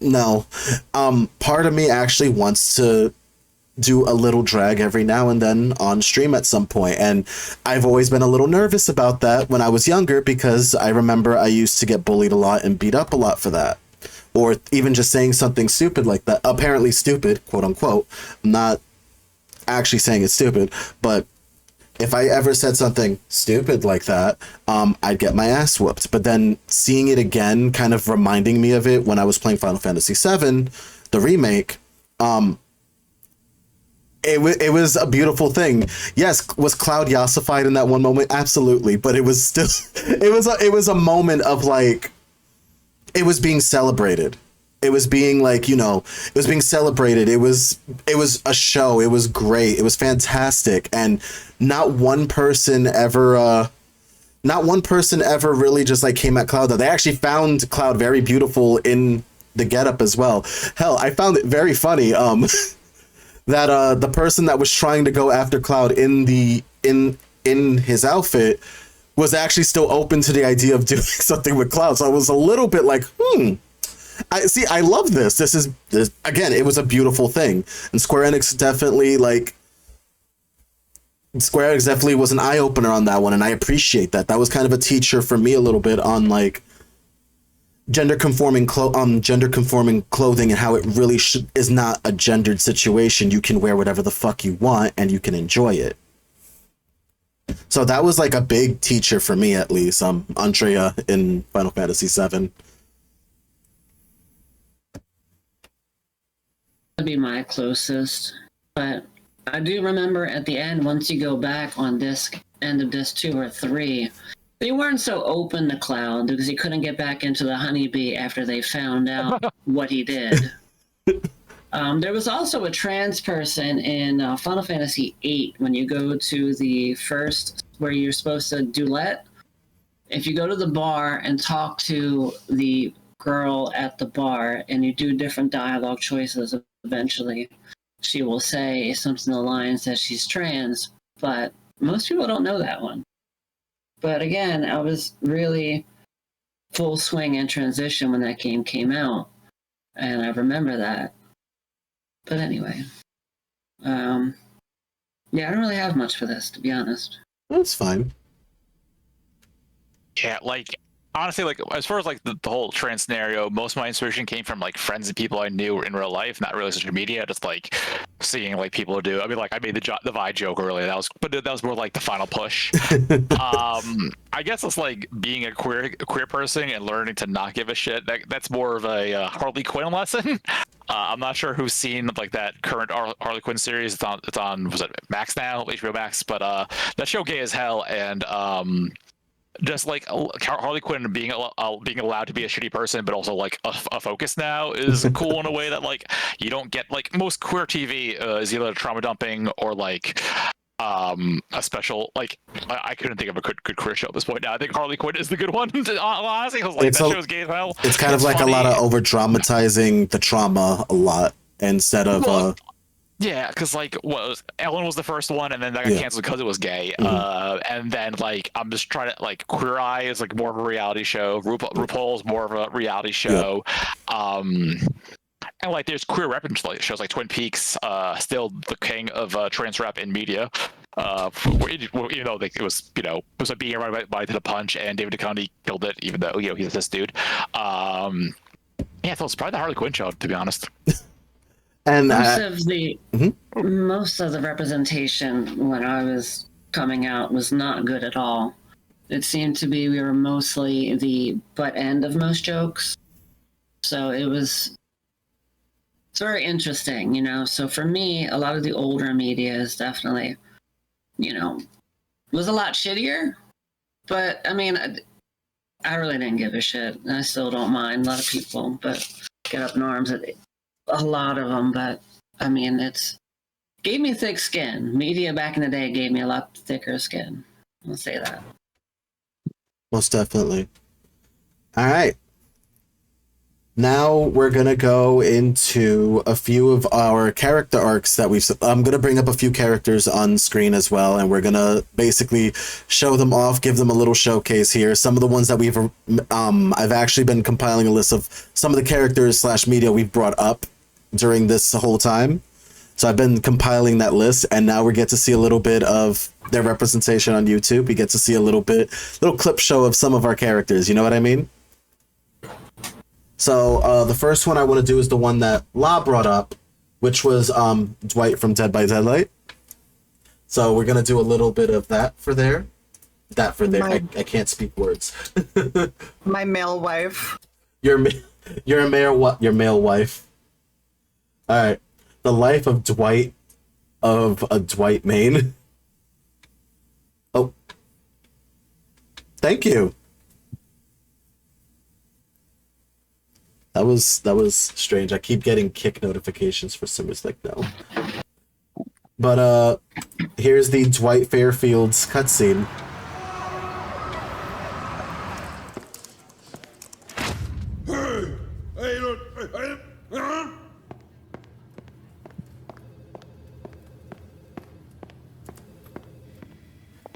no. Part of me actually wants to do a little drag every now and then on stream at some point, and I've always been a little nervous about that when I was younger, because I remember I used to get bullied a lot and beat up a lot for that, or even just saying something stupid like that, apparently stupid, quote unquote. I'm not actually saying it's stupid, but if I ever said something stupid like that, I'd get my ass whooped. But then seeing it again, kind of reminding me of it when I was playing Final Fantasy VII, the remake, it was a beautiful thing. Yes, was Cloud yassified in that one moment? Absolutely, but it was still it was a moment of like, it was being celebrated. It was being like, it was being celebrated. It was a show. It was great. It was fantastic, and not one person ever really just like came at Cloud. They actually found Cloud very beautiful in the getup as well. Hell, I found it very funny. That the person that was trying to go after Cloud in his outfit was actually still open to the idea of doing something with Cloud. So I was a little bit like, I love this. This again, it was a beautiful thing. And Square Enix definitely was an eye opener on that one, and I appreciate that. That was kind of a teacher for me a little bit on like gender conforming clothing and how it really is not a gendered situation. You can wear whatever the fuck you want and you can enjoy it. So that was like a big teacher for me, at least. Andrea in Final Fantasy VII. That'd be my closest, but I do remember at the end, once you go back on end of disc 2 or 3, they weren't so open to Cloud because he couldn't get back into the honeybee after they found out what he did. There was also a trans person in Final Fantasy VIII when you go to the first where you're supposed to duet. If you go to the bar and talk to the girl at the bar and you do different dialogue choices, eventually she will say something along the lines that she's trans, but most people don't know that one. But again, I was really full swing in transition when that game came out, and I remember that. But anyway, yeah, I don't really have much for this, to be honest. That's fine. Yeah, like honestly, like as far as like the whole trans scenario, most of my inspiration came from like friends and people I knew in real life, not really social media. Just like seeing like people do. I mean, like I made the Vi joke earlier. But that was more like the final push. I guess it's like being a queer person and learning to not give a shit. That's more of a Harley Quinn lesson. I'm not sure who's seen like that current Harley Quinn series. It's on was it Max now, HBO Max? But that show gay as hell, and just like Harley Quinn being allowed to be a shitty person, but also like a focus now is cool in a way that like you don't get. Like most queer TV is either trauma dumping or like a special like I couldn't think of a good queer show at this point. Now I think Harley Quinn is the good one. Honestly, I was like, that show's gay as hell. It's kind of like funny. A lot of over dramatizing the trauma a lot instead of yeah, because like Ellen was the first one, and then that got canceled because it was gay. And then like I'm just trying to like Queer Eye is like more of a reality show. RuPaul's more of a reality show. And like there's queer rep shows like Twin Peaks, still the king of trans rep in media. Even though it was was being everybody to the punch, and David Duchovny killed it, even though he's this dude. Yeah, I thought it was probably the Harley Quinn show, to be honest. And most of the representation when I was coming out was not good at all. It seemed to be we were mostly the butt end of most jokes. So it's very interesting, So for me, a lot of the older media is definitely, was a lot shittier. But I mean, I really didn't give a shit. I still don't mind a lot of people, but get up in arms at a lot of them. But I mean, gave me thick skin. Media back in the day gave me a lot thicker skin. I'll say that. Most definitely. All right. Now we're going to go into a few of our character arcs that I'm going to bring up a few characters on screen as well, and we're going to basically show them off, give them a little showcase here. Some of the ones that I've actually been compiling a list of some of the characters / media we've brought up during this whole time. So I've been compiling that list, and now we get to see a little bit of their representation on YouTube. We get to see a little clip show of some of our characters. You know what I mean? So the first one I want to do is the one that La brought up, which was Dwight from Dead by Daylight. So we're going to do a little bit of that for there. I can't speak words. My male wife. Your male wife. All right. The life of Dwight of a Dwight Main. Oh. Thank you. That was strange. I keep getting kick notifications for some reason. Like, no. But here's the Dwight Fairfield's cutscene.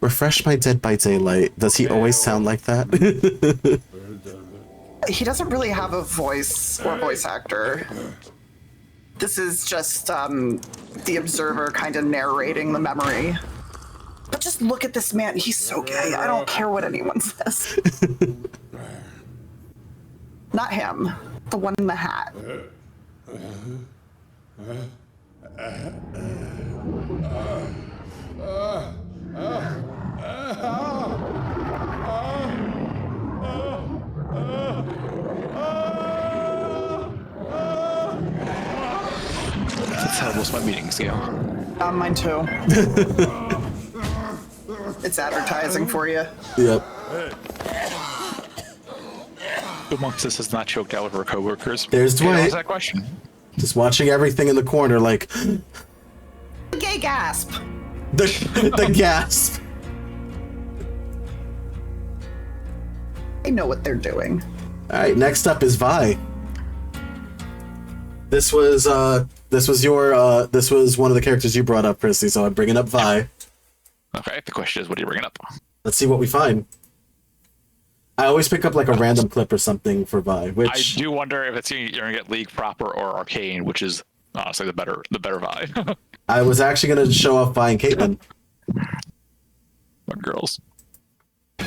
Refresh my Dead by Daylight. Does he always sound like that? He doesn't really have a voice or voice actor. This is just the observer kind of narrating the memory. But just look at this man. He's so gay. I don't care what anyone says. Not him. The one in the hat. That's how most of my meetings go. Mine too. It's advertising for you. Yep. Who amongst us has not choked out with her coworkers? There's What Dwight. was that question? Just watching everything in the corner, like Gay gasp. the gasp. They know what they're doing. All right, next up is Vi. This was one of the characters you brought up, Christy. So I'm bringing up Vi. Okay, the question is, what are you bringing up? Let's see what we find. I always pick up like a random clip or something for Vi, I which do wonder if you're gonna get League proper or Arcane, which is honestly the better vibe. I was actually going to show off Vi and Caitlyn. But girls,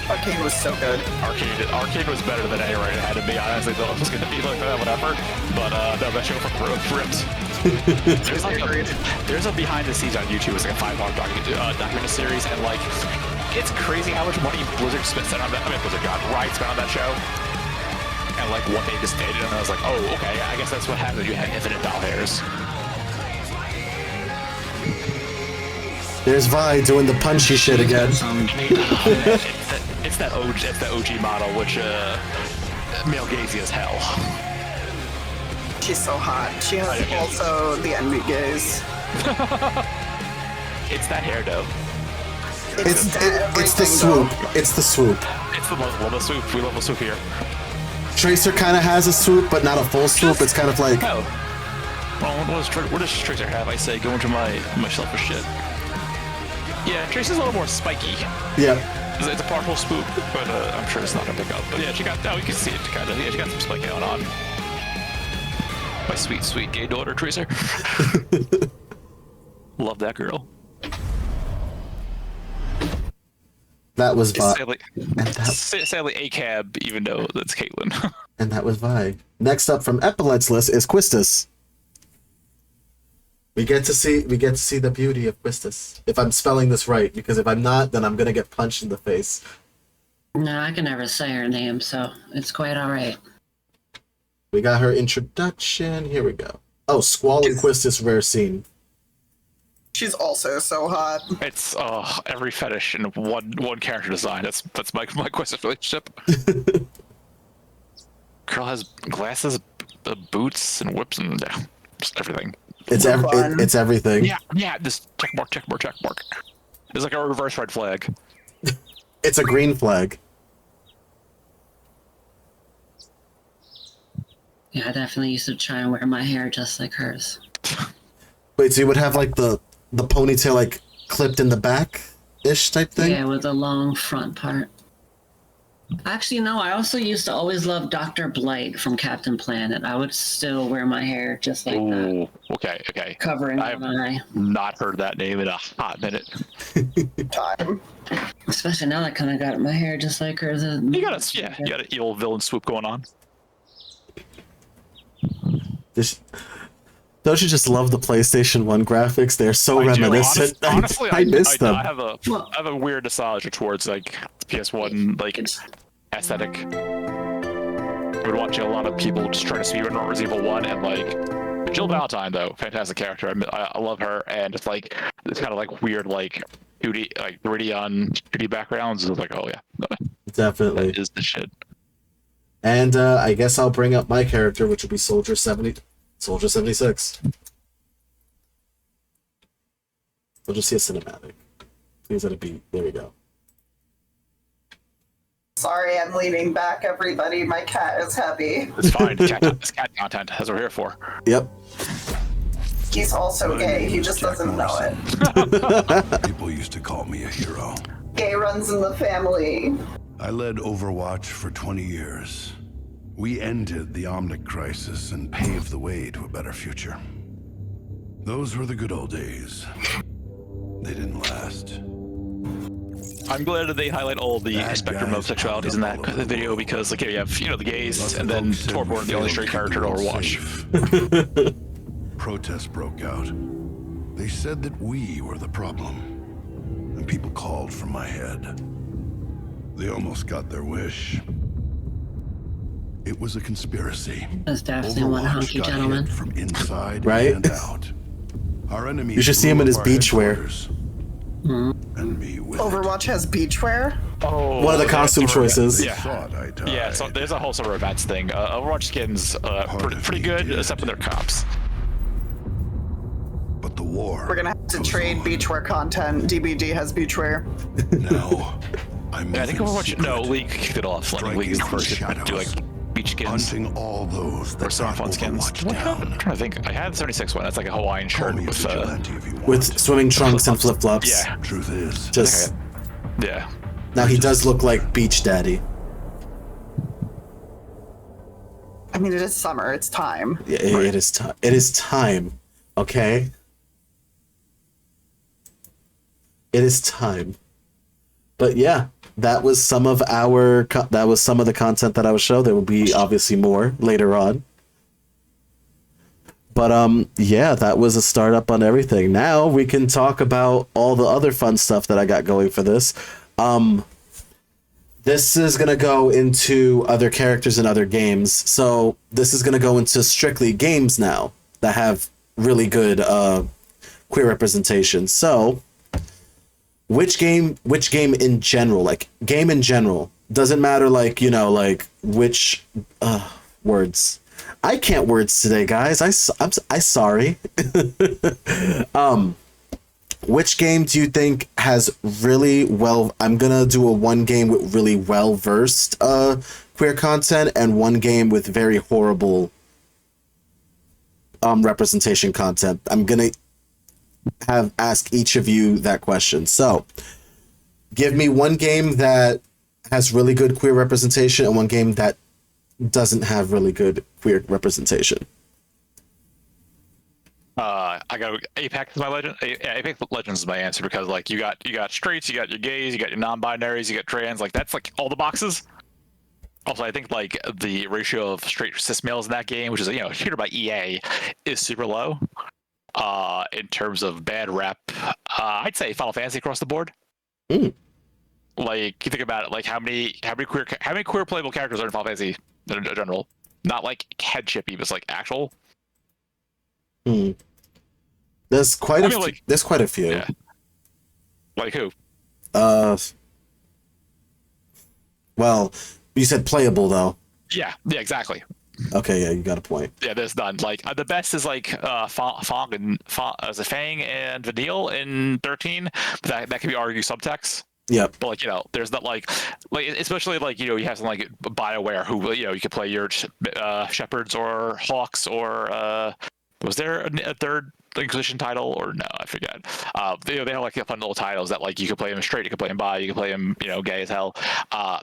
Arcane was so good. Arcane was better than A-Right. It had to be. I honestly thought it was gonna be like that, whatever. But no, that show from ripped. There's a behind the scenes on YouTube. It's like a 5-part documentary series, and like it's crazy how much money Blizzard spent on that. I mean, Riot spent on that show, and like what they just did. And I was like, oh, okay, I guess that's what happened. You had infinite doll hairs. There's Vi doing the punchy shit again. It's that OG model, which male gazy as hell. She's so hot. She has also the envy gaze. It's that hair though. It's the everything, swoop. though. It's the swoop. It's the most love the swoop. We love the swoop here. Tracer kind of has a swoop, but not a full swoop. It's kind of like Oh. Well, what does Tracer have? I say, go into my shelf of shit. Yeah, Tracer's a little more spiky. yeah. It's a partial swoop, but I'm sure it's not gonna pick up. But yeah, she got. Oh, you can see it kind of. Yeah, she got some spike going on. My sweet, sweet gay daughter, Tracer. Love that girl. That was Vi. Sadly, ACAB, even though that's Caitlyn. And that was Vi. Next up from Epaulette's list is Quistis. We get to see the beauty of Quistis. If I'm spelling this right, because if I'm not, then I'm gonna get punched in the face. No, I can never say her name, so it's quite all right. We got her introduction. Here we go. Oh, Squall and Quistis rare scene. She's also so hot. It's every fetish in one character design. That's my Quistis relationship. Girl has glasses, boots, and whips, and just everything. It's everything. Yeah. This check mark. It's like a reverse red flag. It's a green flag. Yeah, I definitely used to try and wear my hair just like hers. Wait, so you would have like the ponytail like clipped in the back ish type thing? Yeah, with a long front part. Actually, no, I also used to always love Dr. Blight from Captain Planet. I would still wear my hair just like that. Ooh, okay. Covering I've one eye. not heard that name in a hot minute. Time. Especially now I kind of got my hair just like hers. You got an evil villain swoop going on. Don't you just love the PlayStation 1 graphics? They're so reminiscent. Honestly, I miss them. I have a weird nostalgia towards like PS1 like aesthetic. I've been watching a lot of people just trying to speedrun Resident Evil 1, and like Jill Valentine though, fantastic character. I love her, and it's like it's kind of like weird like 2D like 3D on 2D backgrounds. It's like, oh yeah, Definitely. that is the shit. And I guess I'll bring up my character, which would be Soldier 76. We'll just see a cinematic. Please let it be. There we go. Sorry, I'm leaning back, everybody. My cat is heavy. It's fine. It's cat content. That's what we're here for. Yep. He's also gay. He just doesn't know it. People used to call me a hero. Gay runs in the family. I led Overwatch for 20 years. We ended the Omnic crisis and paved the way to a better future. Those were the good old days. They didn't last. I'm glad that they highlight all the Bad spectrum of guys sexualities in that popped up all over the video, world. because like you have the gays, Lots and of then folks said we Torborn, the only failed straight to character in keep the world Overwatch. safe. Protests broke out. They said that we were the problem, and people called for my head. They almost got their wish. It was a conspiracy. That's definitely one Overwatch hunky got gentleman. hit from inside Right? and out. Our enemies You should see him in blew his up our beachwear. headquarters, and me with Overwatch has beachwear. Oh, One of the yeah, costume summer- choices. it. Yeah. Thought I died. Yeah, so there's a whole summer events thing. Overwatch skins, of pretty me good, did. except for their cops. But the war. We're gonna have to goes trade on. beachwear content. DBD has beachwear. Now, I'm Yeah, I think moving Overwatch. No, secret, League kicked it off. Like, striking League is the through first to do like shadows, beach skins hunting all those or that some brought fun skins. Overwatch What down. I'm trying to think. I had the 76 one. That's like a Hawaiian Call shirt me a with vigilante if you want. With swimming trunks and flip flops. yeah, Truth is, Just yeah. now he does look like Beach Daddy. I mean, it is summer. It's time. Yeah, it is time. It is time. Okay. It is time. But yeah, that was some of the content that I would show. There will be obviously more later on. But yeah, that was a startup on everything. Now we can talk about all the other fun stuff that I got going for this. This is going to go into other characters and other games. So this is going to go into strictly games now that have really good queer representation. So which game in general, like game in general, doesn't matter, like, you know, like which words. I can't words today, guys. I'm sorry. Which game do you think has really well... I'm going to do a one game with really well-versed queer content and one game with very horrible representation content. I'm going to ask each of you that question. So, give me one game that has really good queer representation and one game that doesn't have really good queer representation. I got Apex is my legend. Apex Legends is my answer because like you got straights, you got your gays, you got your non-binaries, you got trans. Like that's like all the boxes. Also, I think like the ratio of straight cis males in that game, which is catered by EA, is super low. In terms of bad rep, I'd say Final Fantasy across the board. Mm. Like you think about it, like how many queer playable characters are in Final Fantasy in general? Not like headshipy, but it's like actual. Hmm. There's quite a few. Yeah. Like who? Well, you said playable though. Yeah, exactly. Okay, yeah, you got a point. Yeah, there's none. Like the best is like Fang and Vanille in 13. But that can be argued subtext. Yep. But like there's not like especially like you have something like BioWare who you could play your shepherds or hawks or was there a third Inquisition title or no? I forget. They have like fun little titles that like you could play them straight, you could play them bi, you could play them gay as hell.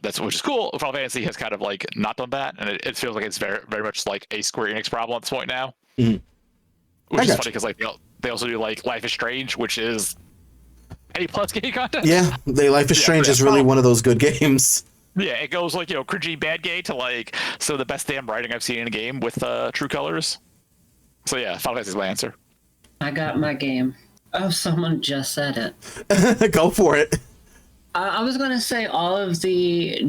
Which is cool. Final Fantasy has kind of like not done that, and it feels like it's very very much like a Square Enix problem at this point now. Mhm. Which is got funny because like they also do like Life is Strange, which is A+ gay content. Yeah, Life is Strange is really one of those good games. Yeah, it goes like cringy bad gay to like some of the best damn writing I've seen in a game with True Colors. So yeah, Final Fantasy is my answer. I got my game. Oh, someone just said it. Go for it. I was gonna say all of the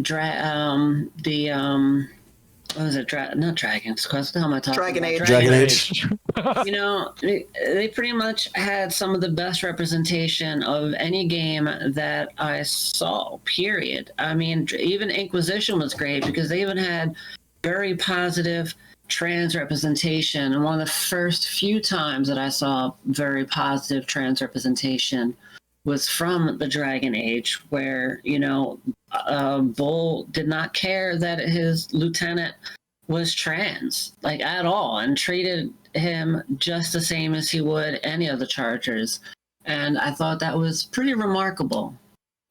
what was it? Not Dragon's Quest. What the hell am I talking Dragon about? Age. Dragon Age. They pretty much had some of the best representation of any game that I saw. Period. I mean, even Inquisition was great because they even had very positive trans representation, and one of the first few times that I saw very positive trans representation was from the Dragon Age, where Bull did not care that his lieutenant was trans, like at all, and treated him just the same as he would any of the Chargers, and I thought that was pretty remarkable.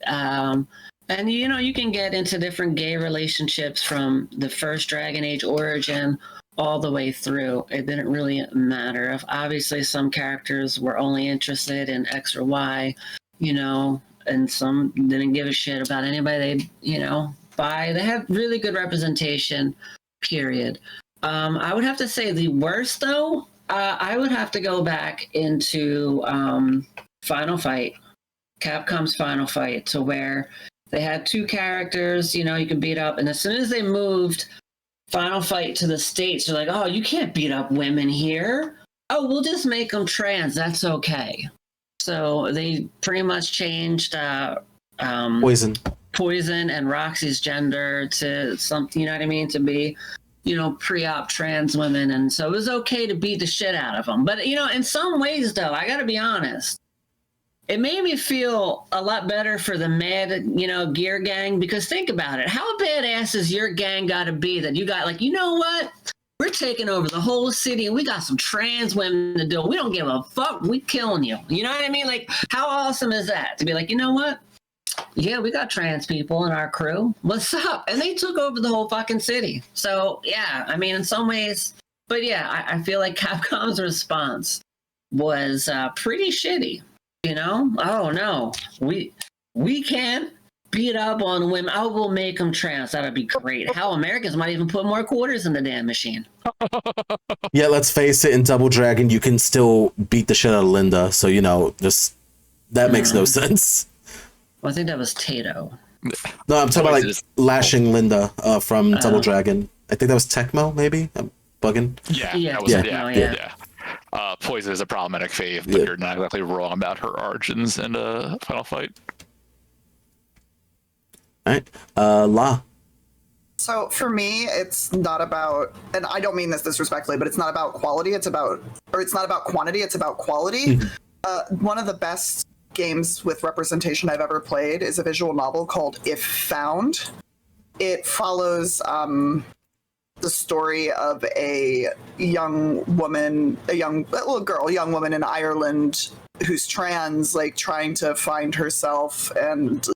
And you can get into different gay relationships from the first Dragon Age origin all the way through. It didn't really matter. If obviously some characters were only interested in X or Y, and some didn't give a shit about anybody they had really good representation, period. I would have to say the worst though, I would have to go back into Final Fight, Capcom's Final Fight, to where they had two characters, you could beat up, and as soon as they moved Final Fight to the States, they're like, oh, you can't beat up women here. oh, we'll just make them trans. That's okay. So they pretty much changed Poison and Roxy's gender to something, you know what I mean, to be, pre-op trans women. And so it was okay to beat the shit out of them. But, in some ways, though, I got to be honest, it made me feel a lot better for the mad, gear gang, because think about it. How badass is your gang got to be that you got, like, you know what? We're taking over the whole city and we got some trans women to do. We don't give a fuck. We killing you. You know what I mean? Like, how awesome is that? To be like, you know what? Yeah, we got trans people in our crew. What's up? And they took over the whole fucking city. So, yeah, I mean, in some ways, but yeah, I feel like Capcom's response was pretty shitty. Oh no, we can't beat up on women. I will make them trans. That'd be great. How Americans might even put more quarters in the damn machine. Yeah, let's face it, in Double Dragon, you can still beat the shit out of Linda. So, just that makes no sense. Well, I think that was Tato. No, I'm talking about like lashing Linda from Double Dragon. I think that was Tecmo, maybe? I'm bugging. Yeah. Poison is a problematic fave, but you're not exactly wrong about her origins in the Final Fight. All right. La. So for me, it's not about, and I don't mean this disrespectfully, but it's not about quality. It's not about quantity. It's about quality. One of the best games with representation I've ever played is a visual novel called If Found. It follows the story of a young woman in Ireland who's trans, like trying to find herself and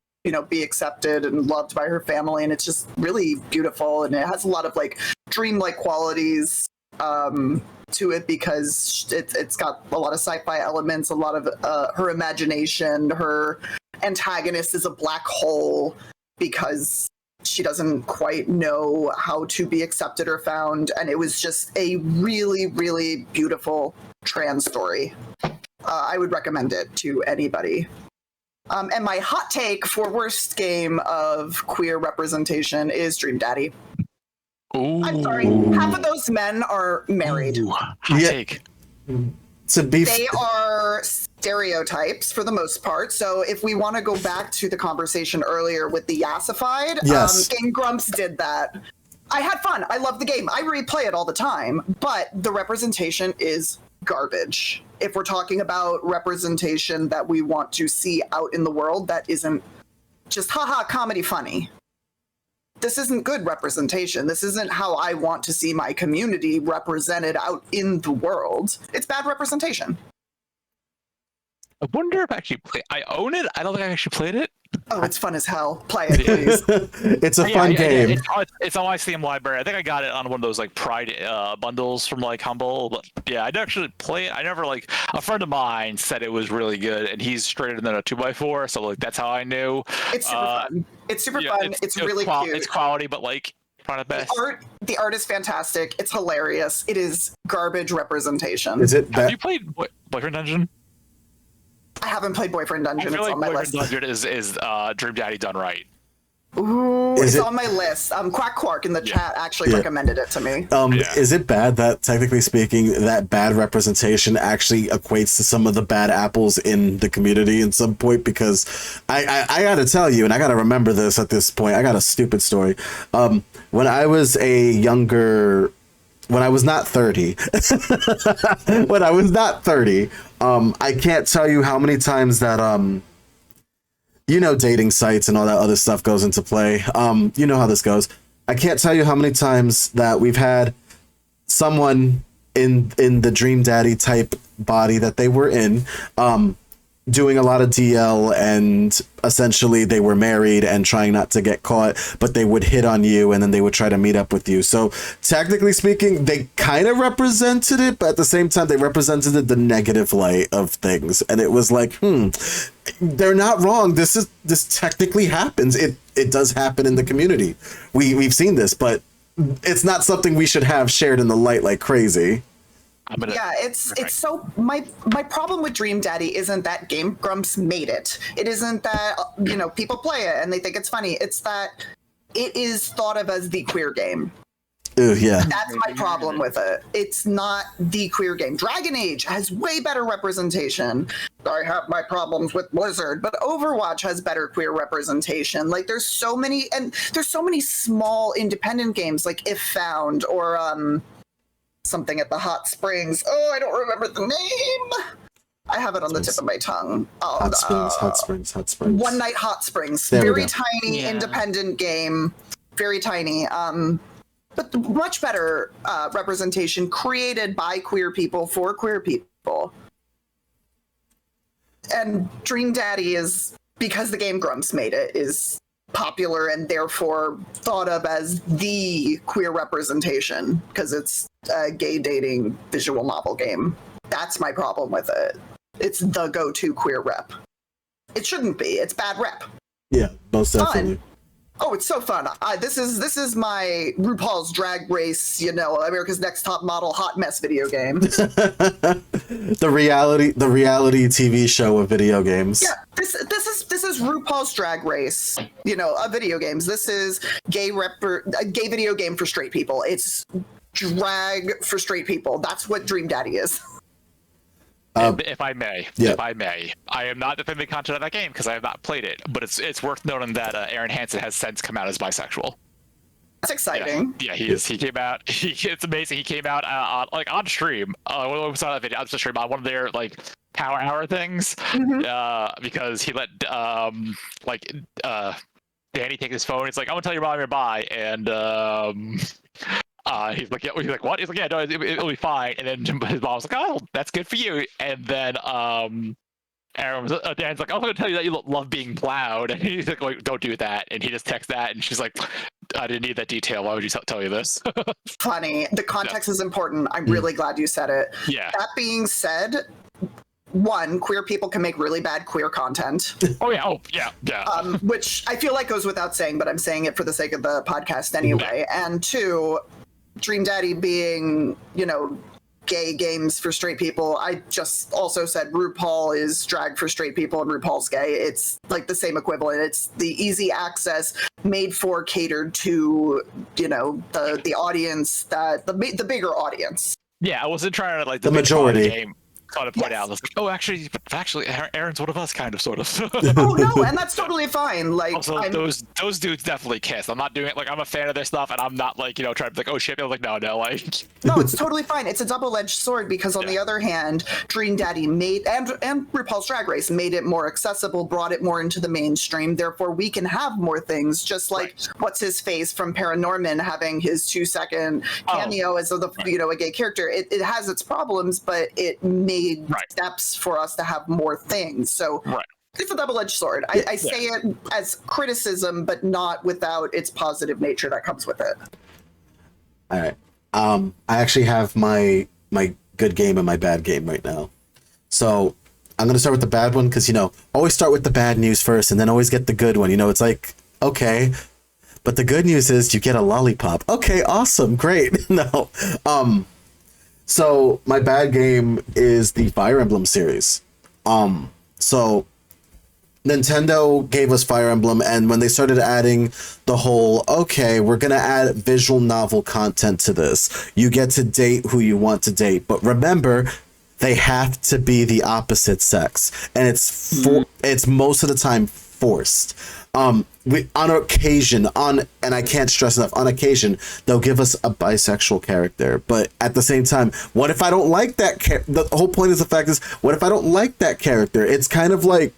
be accepted and loved by her family, and it's just really beautiful, and it has a lot of like dreamlike qualities to it because it's got a lot of sci-fi elements, a lot of her imagination. Her antagonist is a black hole because she doesn't quite know how to be accepted or found, and it was just a really, really beautiful trans story. I would recommend it to anybody. And my hot take for worst game of queer representation is Dream Daddy. Ooh. I'm sorry, half of those men are married. Ooh, hot take. They are stereotypes for the most part. So if we want to go back to the conversation earlier with the Yassified, yes. Game Grumps did that. I had fun. I love the game. I replay it all the time, but the representation is garbage. If we're talking about representation that we want to see out in the world, that isn't just haha comedy funny. This isn't good representation. This isn't how I want to see my community represented out in the world. It's bad representation. I wonder if I actually I own it. I don't think I actually played it. Oh, it's fun as hell. Play it, please. It's a fun game. It's on my Steam library. I think I got it on one of those like Pride bundles from like Humble. But yeah, I didn't actually play it. I never like a friend of mine said it was really good, and he's straighter than a 2x4. So like that's how I knew. It's super fun. It's super fun. It's really cute. It's quality, but like not the best. The art is fantastic. It's hilarious. It is garbage representation. Is it? Have you played Boyfriend Dungeon? I haven't played Boyfriend Dungeon. I feel it's like on my Boyfriend list. Dungeon is Dream Daddy done right. Ooh, it's on my list. Quack Quark in the chat actually recommended it to me. Is it bad that, technically speaking, that bad representation actually equates to some of the bad apples in the community at some point? Because I gotta tell you, and I gotta remember this at this point, I got a stupid story. When I was not 30, I can't tell you how many times that, dating sites and all that other stuff goes into play. You know how this goes. I can't tell you how many times that we've had someone in the Dream Daddy type body that they were in, doing a lot of DL, and essentially they were married and trying not to get caught, but they would hit on you and then they would try to meet up with you. So technically speaking, they kind of represented it, but at the same time they represented the negative light of things. And it was like, they're not wrong. This technically happens. It does happen in the community. We've seen this, but it's not something we should have shared in the light like crazy. It's so my problem with Dream Daddy isn't that Game Grumps made it. It isn't that people play it and they think it's funny. It's that it is thought of as the queer game. Ooh, yeah. That's my problem with it. It's not the queer game. Dragon Age has way better representation. I have my problems with Blizzard, but Overwatch has better queer representation. Like there's so many small independent games like If Found or something at the Hot Springs. Oh, I don't remember the name. I have it on the tip of my tongue. Oh, Hot Springs. One Night Hot Springs. There we Very go. tiny independent game. Very tiny. But much better representation created by queer people for queer people. And Dream Daddy is, because the Game Grumps made it, is popular and therefore thought of as the queer representation because it's a gay dating visual novel game. That's my problem with it. It's the go-to queer rep. It shouldn't be. It's bad rep. Yeah, most Fun. definitely. Oh, it's so fun. This is my RuPaul's Drag Race, America's Next Top Model hot mess video game. the reality TV show of video games. Yeah, this is RuPaul's Drag Race, of video games. This is a gay video game for straight people. It's drag for straight people. That's what Dream Daddy is. If I may, I am not defending the content of that game because I have not played it. But it's worth noting that Aaron Hansen has since come out as bisexual. That's exciting. Yeah, he is. He came out. It's amazing. He came out on stream. When we saw that video on the stream on one of their Power Hour things, because he let Danny take his phone. He's like, "I'm gonna tell your mom you're bi," and he's like, what? He's like, yeah, no, it'll be fine. And then his mom's like, oh, that's good for you. And then Dan's like, I'm going to tell you that you love being plowed. And he's like, don't do that. And he just texts that. And she's like, I didn't need that detail. Why would you tell you this? Funny. The context is important. I'm really glad you said it. Yeah. That being said, one, queer people can make really bad queer content. Oh, yeah. Which I feel like goes without saying, but I'm saying it for the sake of the podcast anyway. And two, Dream Daddy being, gay games for straight people. I just also said RuPaul is drag for straight people and RuPaul's gay. It's like the same equivalent. It's the easy access made for catered to, the audience, the bigger audience. Yeah, I wasn't trying to the majority game. Kind of point out, oh, actually, Aaron's one of us, kind of, sort of. Oh no, and that's totally fine. Like, also, those dudes definitely kiss. I'm not doing it I'm a fan of their stuff, and I'm not trying to be like, oh shit. I was like, no, no, it's totally fine. It's a double-edged sword because on the other hand, Dream Daddy made and RuPaul's Drag Race made it more accessible, brought it more into the mainstream. Therefore, we can have more things. Just like what's his face from Paranorman having his 2-second cameo as a gay character. It has its problems, but it made steps for us to have more things. So it's a double-edged sword. I say it as criticism, but not without its positive nature that comes with it. All right. I actually have my good game and my bad game right now. So I'm going to start with the bad one because, always start with the bad news first and then always get the good one. It's like, okay. But the good news is you get a lollipop. Okay, awesome. Great. No. So my bad game is the Fire Emblem series. So Nintendo gave us Fire Emblem, and when they started adding the whole, okay, we're going to add visual novel content to this. You get to date who you want to date. But remember, they have to be the opposite sex. And it's most of the time forced. On occasion, and I can't stress enough, on occasion, they'll give us a bisexual character. But at the same time, what if I don't like that the whole point is the fact is, what if I don't like that character? It's kind of like,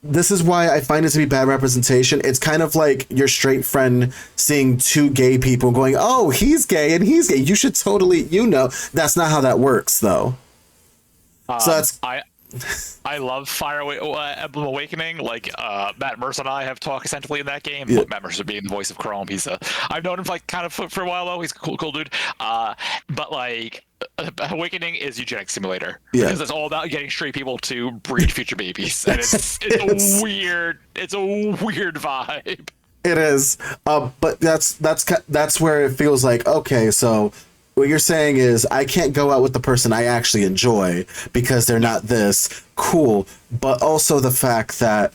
this is why I find it to be bad representation. It's kind of like your straight friend seeing two gay people going, oh, he's gay and he's gay. You should totally, that's not how that works, though. So that's... I love Fire Emblem Awakening. Matt Mercer and I have talked essentially in that game. Yeah. Matt Mercer being the voice of Chrome, he's I've known him for a while though. He's a cool dude. But Awakening is eugenics simulator because it's all about getting straight people to breed future babies, and it's a weird vibe. It is, but that's where it feels like, okay, so what you're saying is I can't go out with the person I actually enjoy because they're not this cool, but also the fact that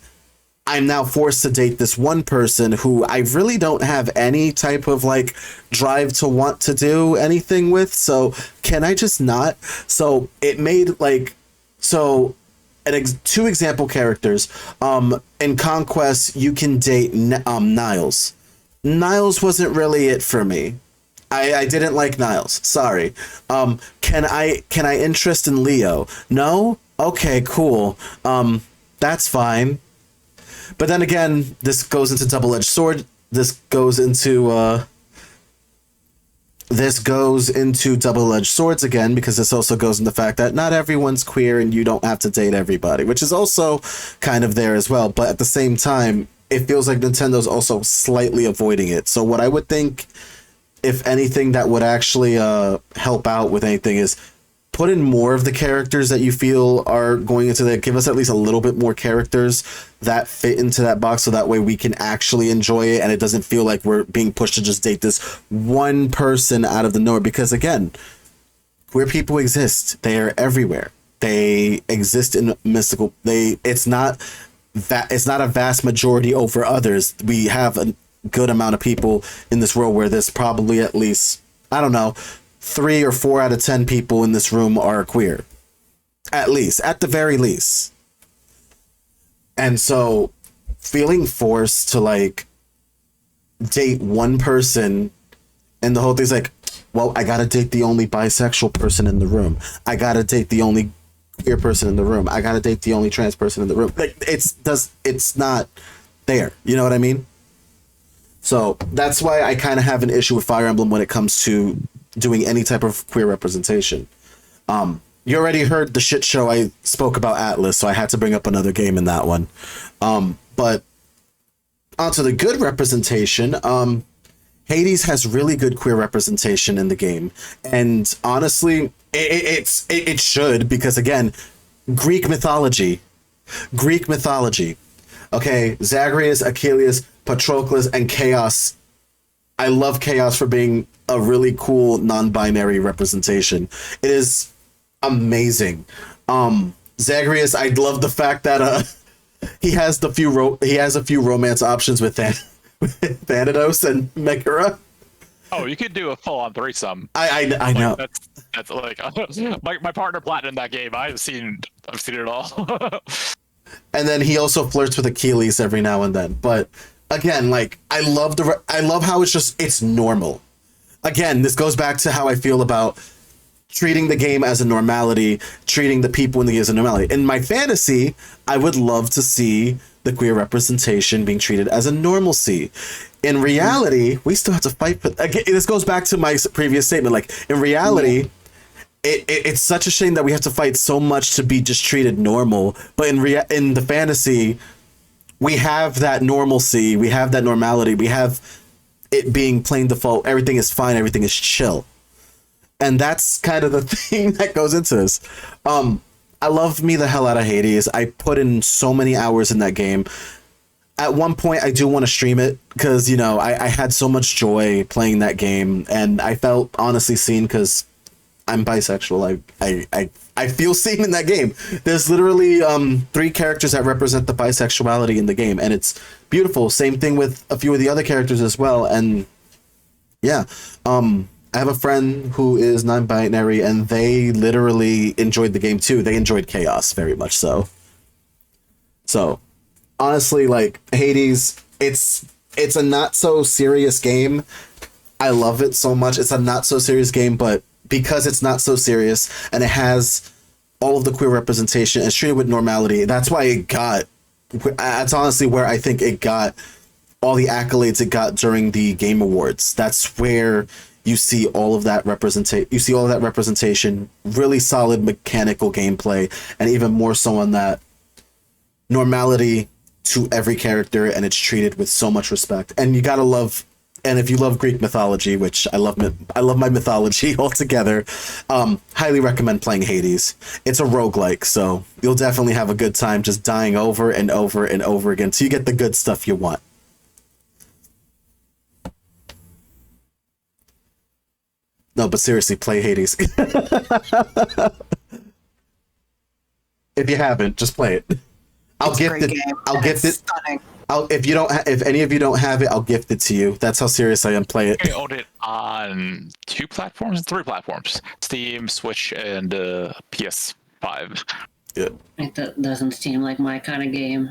I'm now forced to date this one person who I really don't have any type of like drive to want to do anything with. So can I just not? So it made like, so two example characters. In Conquest, you can date Niles. Niles wasn't really it for me. I didn't like Niles. Sorry. Can I interest in Leo? No? Okay, cool. That's fine. But then again, this goes into double-edged sword. This goes into double-edged swords again, because this also goes into the fact that not everyone's queer and you don't have to date everybody, which is also kind of there as well. But at the same time, it feels like Nintendo's also slightly avoiding it. So what I would think, if anything, that would actually help out with anything is put in more of the characters that you feel are going into that. Give us at least a little bit more characters that fit into that box, so that way we can actually enjoy it and it doesn't feel like we're being pushed to just date this one person out of the nowhere. Because again, queer people exist. They are everywhere. They exist in mystical. It's not a vast majority over others. We have a good amount of people in this world where there's probably at least, I don't know, 3 or 4 out of 10 people in this room are queer. At the very least. And so feeling forced to like date one person, and the whole thing's like, well, I gotta date the only bisexual person in the room. I gotta date the only queer person in the room. I gotta date the only trans person in the room. Like it's not there. You know what I mean? So that's why I kind of have an issue with Fire Emblem when it comes to doing any type of queer representation. You already heard the shit show I spoke about Atlas, so I had to bring up another game in that one. But onto the good representation, Hades has really good queer representation in the game. And honestly, it should, because again, Greek mythology. Okay, Zagreus, Achilles, Patroclus, and Chaos. I love Chaos for being a really cool non-binary representation. It is amazing. Zagreus, I love the fact that he has a few romance options with Thanatos and Megara. Oh, you could do a full-on threesome. I know. That's like my partner platinum in that game. I've seen it all. And then he also flirts with Achilles every now and then. But again, like I love how it's normal. Again, this goes back to how I feel about treating the game as a normality, treating the people in the game as a normality. In my fantasy, I would love to see the queer representation being treated as a normalcy. In reality, we still have to fight for. Again, this goes back to my previous statement. Like in reality, it's such a shame that we have to fight so much to be just treated normal. But in the fantasy, we have that normalcy, we have that normality, we have it being plain default. Everything is fine, everything is chill. And that's kind of the thing that goes into this. I love me the hell out of Hades. I put in so many hours in that game. At one point, I do want to stream it because, you know, I had so much joy playing that game, and I felt honestly seen because I'm bisexual. I feel seen in that game. There's literally 3 characters that represent the bisexuality in the game, and it's beautiful. Same thing with a few of the other characters as well. And yeah, I have a friend who is non-binary, and they literally enjoyed the game too. They enjoyed Chaos very much so. So honestly, like Hades, it's a not so serious game. I love it so much. It's a not so serious game, but because it's not so serious and it has all of the queer representation and it's treated with normality, that's why that's honestly where I think it got all the accolades it got during the Game Awards. That's where you see all of that representation, really solid mechanical gameplay, and even more so on that normality to every character, and it's treated with so much respect. And you gotta love. And if you love Greek mythology, which I love my mythology altogether, highly recommend playing Hades. It's a roguelike, so you'll definitely have a good time just dying over and over and over again till you get the good stuff you want. No, but seriously, play Hades. If you haven't, just play it. I'll It's a gift great it. game, I'll and gift it's it. stunning. If any of you don't have it, I'll gift it to you. That's how serious I am. Play it. I owned it on 3 platforms: Steam, Switch, and PS5. Yeah. That doesn't seem like my kind of game,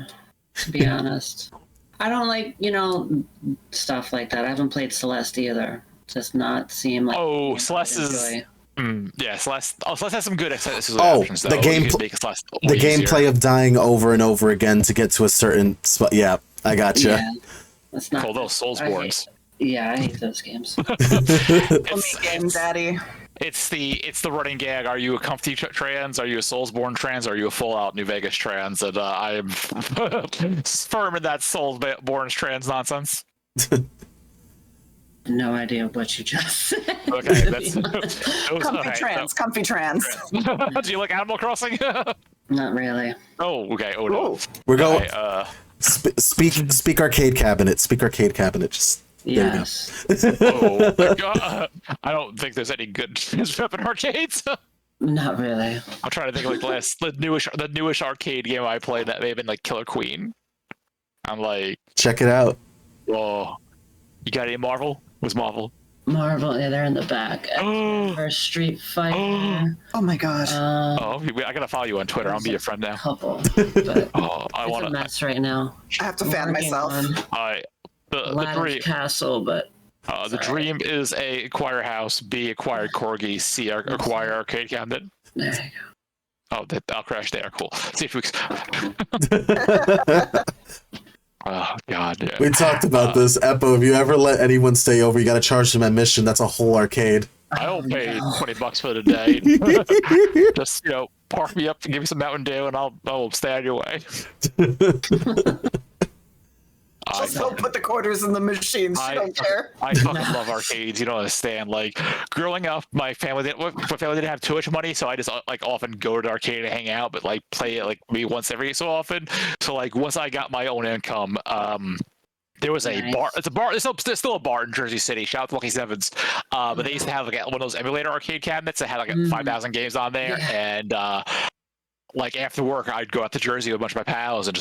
to be honest. I don't like, stuff like that. I haven't played Celeste either. Does not seem like. Oh, a game I would Celeste is. enjoy. Yeah, Celeste. Oh, Celeste has some good accessibility Oh, options, though. the game- You can make Celeste The way easier. gameplay of dying over and over again to get to a certain spot. Yeah, I gotcha. Yeah, that's not. Call those Soulsborns. I hate those games. It's, Game Daddy. it's the running gag. Are you a comfy trans? Are you a Soulsborne trans? Are you a full-out New Vegas trans? And I am firm in that Soulsborne trans nonsense. No idea what you just said. Okay, that's Comfy trans. Do you like Animal Crossing? Not really. Oh, okay. Oh no. Ooh. We're going. Okay, Speak arcade cabinet. Speak arcade cabinet. Just there you go. Yes. oh my God. I don't think there's any good weapon arcades. Not really. I'm trying to think of like the newish arcade game I played that may have been like Killer Queen. I'm like, Check it out. oh, you got any Marvel? Was Marvel? Marvel, yeah, they're in the back. Or Street Fighter. Oh my god. Oh, I gotta follow you on Twitter. I'll be your friend now. Couple. But Oh, I it's want a to. mess right now. I have to fan Working myself. on The Aladdin's dream. Castle, but The dream is A, acquire house. B, acquire corgi. C, acquire arcade cabinet. there you go. Oh, I'll crash there. Cool. See if we. Oh God. Yeah. We talked about this. Eppo, if you ever let anyone stay over, you got to charge them admission. That's a whole arcade. I don't pay $20 for the day. Just park me up and give me some Mountain Dew, and I'll stay out of your way. Just don't put the quarters in the machines. She don't care. I fucking love arcades. You don't understand. Like growing up, my family didn't have too much money, so I just like often go to the arcade to hang out, but like play it like maybe once every so often. So like once I got my own income, there was a bar. It's a bar. There's still a bar in Jersey City. Shout out to Lucky Sevens. But they used to have like one of those emulator arcade cabinets that had like 5,000 games on there, and like after work, I'd go out to Jersey with a bunch of my pals and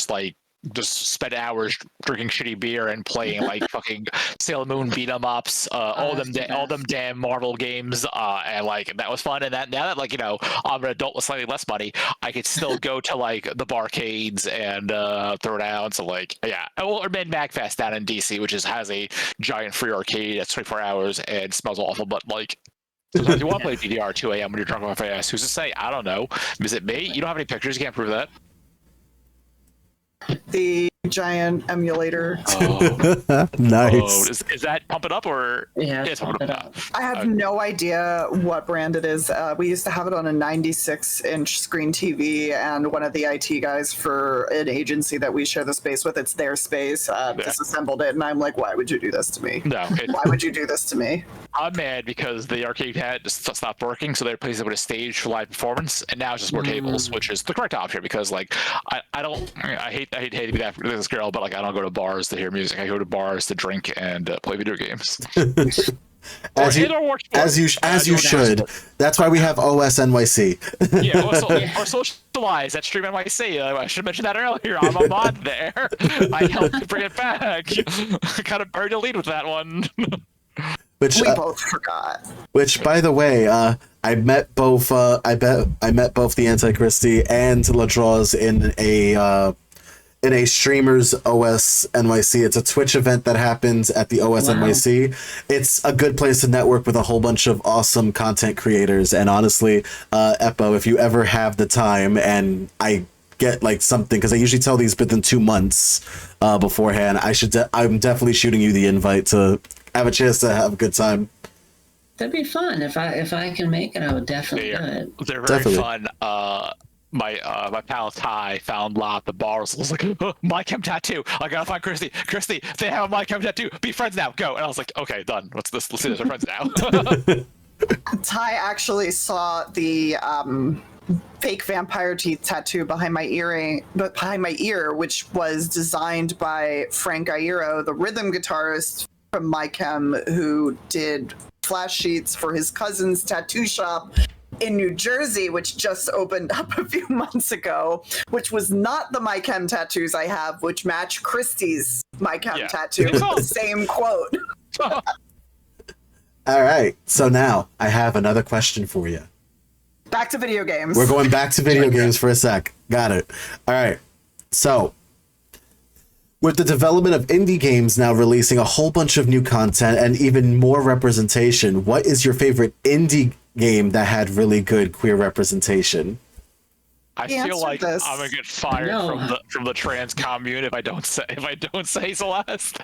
just spend hours drinking shitty beer and playing like fucking Sailor Moon beat 'em ups, all them damn Marvel games, and like that was fun. And now that like I'm an adult with slightly less money, I could still go to like the barcades and throw down. So like or Mad MagFest down in DC, which has a giant free arcade that's 24 hours and smells awful, but like. Sometimes you want to play DDR at 2 a.m. when you're drunk off ass. Who's to say? I don't know. Is it me? You don't have any pictures. You can't prove that. The giant emulator. Nice. Oh, is that Pump It Up or? Yeah, It's Pump It Up. I have no idea what brand it is. We used to have it on a 96-inch screen TV, and one of the IT guys for an agency that we share the space with, it's their space, disassembled it, and I'm like, why would you do this to me? No. Why would you do this to me? I'm mad because the arcade had just stopped working, so they replaced it with a stage for live performance, and now it's just more tables, which is the correct option because, like, I hate to be that this girl, but like, I don't go to bars to hear music. I go to bars to drink and play video games. As you should. That's why we have OSNYC. Or Socialize. That's Stream NYC. I should have mentioned that earlier. I'm a mod there. I helped bring it back. Kind of buried the lead with that one. Which We both forgot. Which, by the way, I met both. I met both the Antichristi and Ladraws in a streamers OS NYC. It's a Twitch event that happens at the OS NYC. It's a good place to network with a whole bunch of awesome content creators. And honestly, Eppo, if you ever have the time, and I get like something, because I usually tell these within 2 months beforehand, I'm definitely shooting you the invite to have a chance to have a good time. That'd be fun. If I can make it, I would definitely do it. They're very fun. My pal Ty found La at the bars. I was like, oh, my chem tattoo. I gotta find Christy. Christy, they have a my chem tattoo. Be friends now. Go. And I was like, okay, done. Let's see this. We're friends now. Ty actually saw the fake vampire teeth tattoo behind my ear, which was designed by Frank Airo, the rhythm guitarist from My Chem, who did flash sheets for his cousin's tattoo shop in New Jersey, which just opened up a few months ago, which was not the My Chem tattoos I have, which match Christie's My Chem tattoo with the same quote. All right, so now I have another question for you. Back to video games. We're going back to video games for a sec. Got it. All right, so with the development of indie games now releasing a whole bunch of new content and even more representation, what is your favorite indie game that had really good queer representation? I feel like I'm gonna get fired from the trans commune if I don't say Celeste.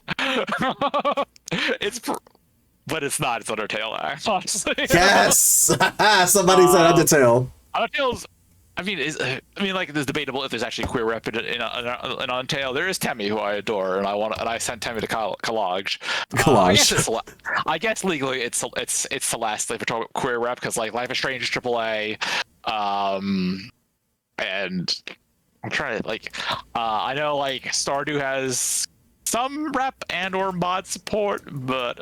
But it's not. It's Undertale, honestly. Yes, somebody said Undertale. Undertale's. I mean, like, it's debatable if there's actually queer rep in Undertale. There is Temmie, who I adore, and I sent Temmie to collage. I guess legally it's Celeste if we're talking queer rep, because like Life is Strange is AAA, and I'm trying to I know like Stardew has some rep and or mod support, but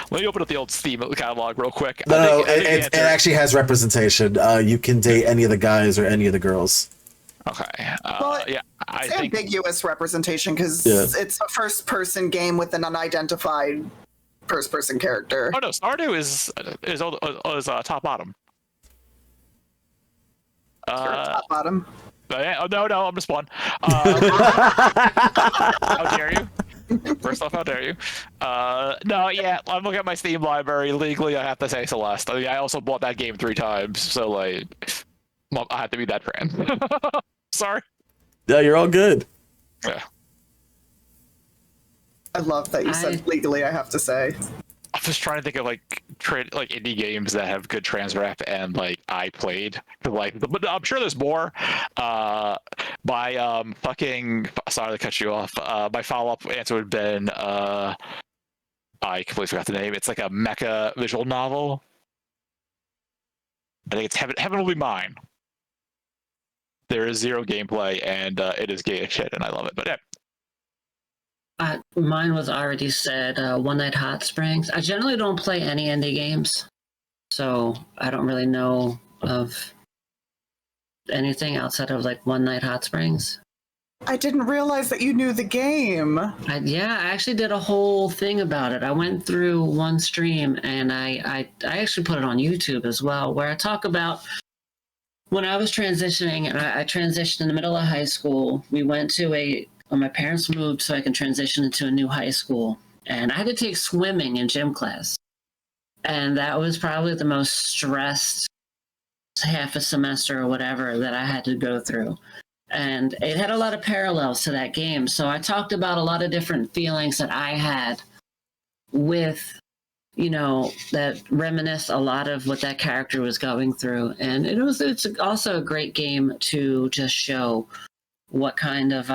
let me open up the old Steam catalog real quick. It actually has representation. You can date any of the guys or any of the girls. Okay. I think ambiguous representation because it's a first-person game with an unidentified first-person character. Oh no, Stardew is top bottom. Top bottom. No, I'm just one. How dare you? First off, how dare you? I'm looking at my Steam library. Legally, I have to say Celeste. I mean, I also bought that game 3 times, so like, I have to be that fan. Sorry. Yeah, you're all good. Yeah. I love that you said legally, I have to say. I'm just trying to think of like indie games that have good trans rep and like I played, but I'm sure there's more. Sorry to cut you off. My follow-up answer would have been I completely forgot the name. It's like a mecha visual novel. I think it's Heaven Will Be Mine. There is 0 gameplay and it is gay as shit and I love it. But yeah. Mine was already said, One Night Hot Springs. I generally don't play any indie games, so I don't really know of anything outside of like One Night Hot Springs. I didn't realize that you knew the game. I actually did a whole thing about it. I went through one stream and I actually put it on YouTube as well, where I talk about when I was transitioning, and I transitioned in the middle of high school. We went to my parents moved so I can transition into a new high school. And I had to take swimming in gym class. And that was probably the most stressed half a semester or whatever that I had to go through. And it had a lot of parallels to that game. So I talked about a lot of different feelings that I had with, that reminisce a lot of what that character was going through. And it's also a great game to just show what kind of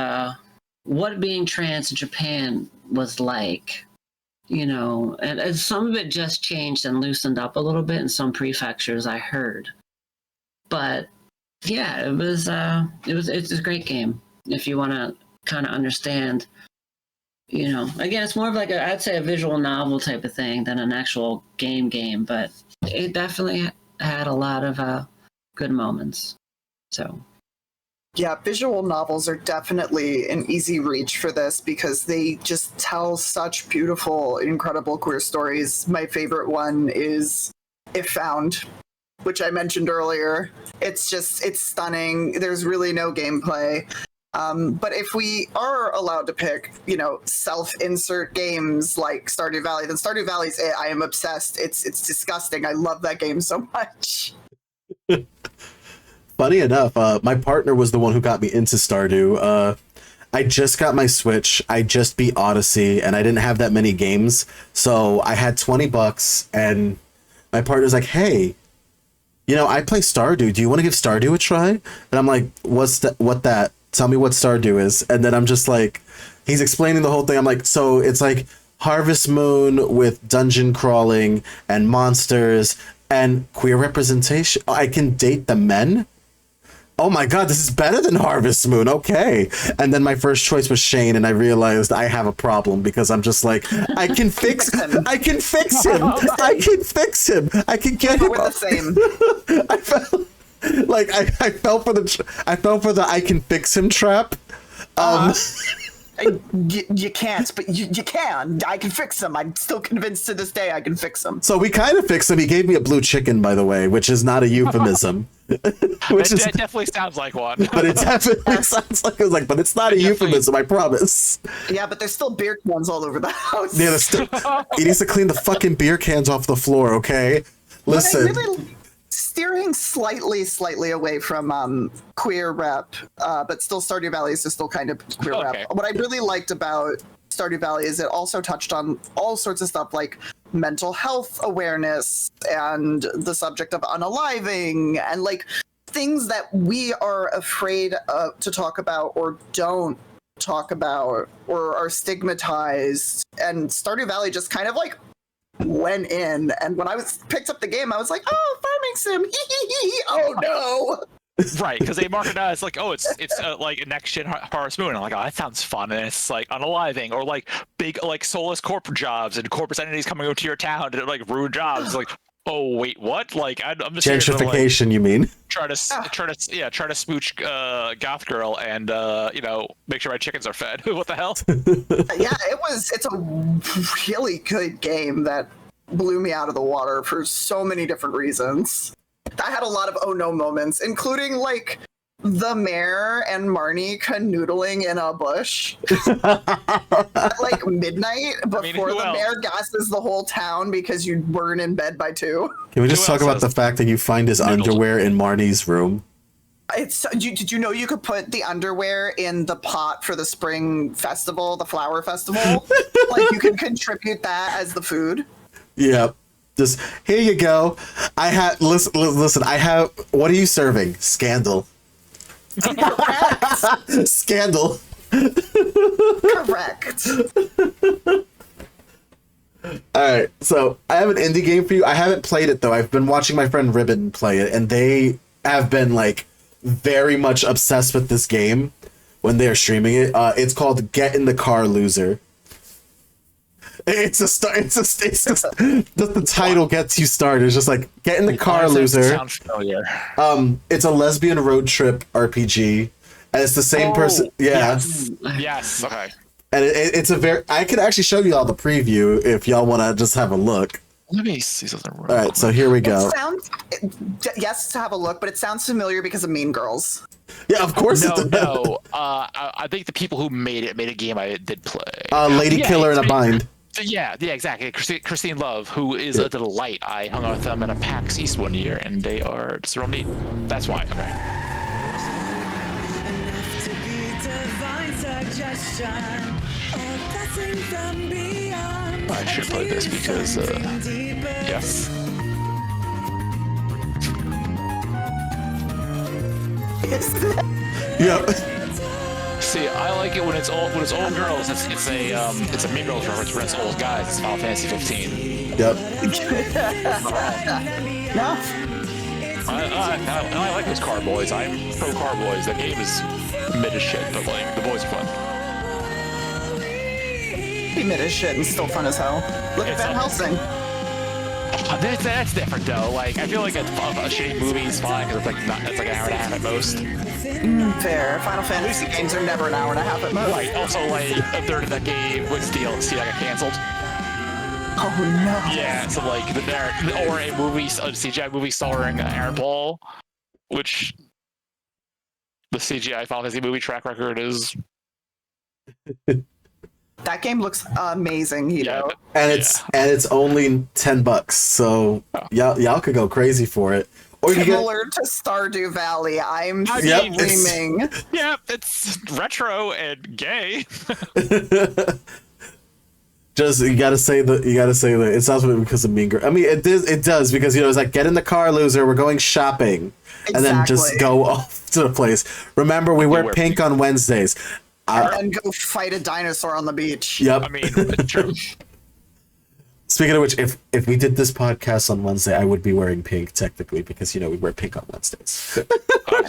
what being trans in Japan was like, and some of it just changed and loosened up a little bit in some prefectures, I heard. But yeah, it's a great game if you want to kind of understand, again, it's more of like I'd say a visual novel type of thing than an actual game, but it definitely had a lot of good moments. So. Yeah, visual novels are definitely an easy reach for this because they just tell such beautiful, incredible queer stories. My favorite one is If Found, which I mentioned earlier. It's stunning. There's really no gameplay. But if we are allowed to pick, self-insert games like Stardew Valley, then Stardew Valley's it. I am obsessed. It's disgusting. I love that game so much. Funny enough, my partner was the one who got me into Stardew. I just got my Switch. I just beat Odyssey, and I didn't have that many games. So I had $20, and my partner's like, hey, I play Stardew. Do you want to give Stardew a try? And I'm like, what that? Tell me what Stardew is. And then I'm just like, he's explaining the whole thing. I'm like, so it's like Harvest Moon with dungeon crawling and monsters and queer representation. I can date the men. oh my god, this is better than Harvest Moon. Okay. And then my first choice was Shane, and I realized I have a problem because I'm just like, I can fix him. I can fix him. I can fix him. I can get him. We're the same. I felt like I fell for the I can fix him trap. You can't, but you can. I can fix him. I'm still convinced to this day I can fix him. So we kind of fixed him. He gave me a blue chicken, by the way, which is not a euphemism. Which It definitely sounds like one. But it definitely sounds like it was like, but it's not a euphemism, I promise. Yeah, but there's still beer cans all over the house. Yeah, he needs to clean the fucking beer cans off the floor, okay? Listen. But I really steering slightly away from queer rep, but still Stardew Valley is still kind of queer rep. What I really liked about Stardew Valley is it also touched on all sorts of stuff like mental health awareness and the subject of unaliving and like things that we are afraid to talk about or don't talk about or are stigmatized. And Stardew Valley just kind of like went in, and when I picked up the game, I was like, "Oh, farming sim! Oh no!" Right, because they market it as like, oh, it's like a next gen Harvest Moon. I'm like, oh, that sounds fun, and it's like unaliving or like big like soulless corporate jobs and corporate entities coming over to your town to like ruin jobs. It's like, oh wait, what? Like I'm just gentrification. Here to, like, you mean? Try to smooch goth girl and make sure my chickens are fed. What the hell? Yeah, it's a really good game that blew me out of the water for so many different reasons. I had a lot of oh no moments, including like the mayor and Marnie canoodling in a bush at like midnight before the mayor gasses the whole town because you burn in bed by 2. Can we just talk about the fact that you find his underwear in Marnie's room? Did you know you could put the underwear in the pot for the spring festival, the flower festival? Like you could contribute that as the food. Yeah. Just here you go. I have listen. I have. What are you serving? Scandal. Scandal. Correct. All right. So I have an indie game for you. I haven't played it though. I've been watching my friend Ribbon play it, and they have been like very much obsessed with this game when they are streaming it. It's called Get in the Car, Loser. It's just the title gets you started. It's just like Get in the Car, Loser. Sounds familiar. It's a lesbian road trip RPG, and it's the same person. Yeah. Yes. Okay. And it's a very. I could actually show you all the preview if y'all want to just have a look. Let me see something. All right, so here we go. Yes, to have a look, but it sounds familiar because of Mean Girls. Yeah, of course. No. I think the people who made a game I did play. Lady Killer in a Bind. Yeah, exactly. Christine Love, who is a delight. I hung out with them at a PAX East one year, and they are just real neat. That's why. Okay. I should play this because, yes. Yep. See, I like it when it's old girls. It's a Mean Girls reference. When it's old guys, it's Final Fantasy 15. Yep. No. I like those car boys. I'm pro car boys. That game is mid as shit, but like the boys are fun. Be mid as shit and still fun as hell. Look at Van Helsing. That's different though. Like I feel like a shitty movie is fine because it's like an hour and a half at most. Fair. Final Fantasy games are never an hour and a half at most. Right. Also, like a third of that game was DLC that got canceled. Oh no. Yeah. So like or a CGI movie starring Aaron Paul, which the CGI Final Fantasy movie track record is. That game looks amazing, Hito. And it's only $10, so y'all could go crazy for it. Or you Similar to Stardew Valley, I'm screaming. It's retro and gay. Just you gotta say that it sounds like because of Mean Girl. I mean, it does because it's like Get in the Car, Loser. We're going shopping, and then just go off to the place. Remember, we wear pink on Wednesdays. And go fight a dinosaur on the beach. Yep. I mean, true. Speaking of which, if we did this podcast on Wednesday, I would be wearing pink technically because we wear pink on Wednesdays.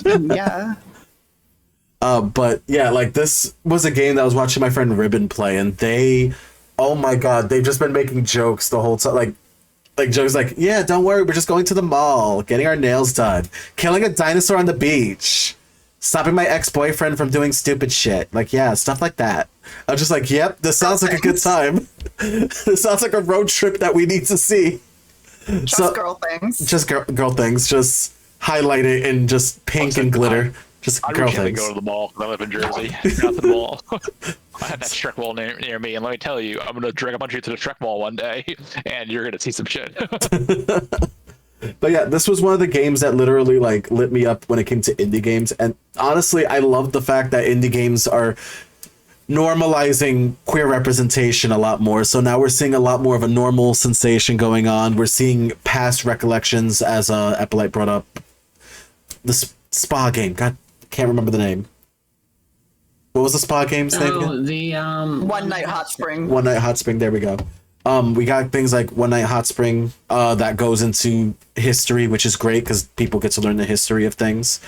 Yeah. But yeah, like this was a game that I was watching my friend Ribbon play, and oh my god, they've just been making jokes the whole time, like jokes like, yeah, don't worry, we're just going to the mall, getting our nails done, killing a dinosaur on the beach, stopping my ex-boyfriend from doing stupid shit. Like, yeah, stuff like that. I'm just like, yep, this sounds like a good time. This sounds like a road trip that we need to see. Just girl things. Just girl things. Just highlight it in just pink and glitter. Just I girl really things. go to the mall. I live in Jersey. Not the mall. I have that Shrek Mall near me, and let me tell you, I'm gonna drag a bunch of you to the Shrek Mall one day, and you're gonna see some shit. But yeah, this was one of the games that literally like lit me up when it came to indie games. And honestly, I love the fact that indie games are normalizing queer representation a lot more. So now we're seeing a lot more of a normal sensation going on. We're seeing past recollections, as Epilite brought up. The spa game. God, can't remember the name. What was the spa game's name again? The One Night Hot Spring. One Night Hot Spring. There we go. We got things like One Night Hot Spring that goes into history, which is great because people get to learn the history of things.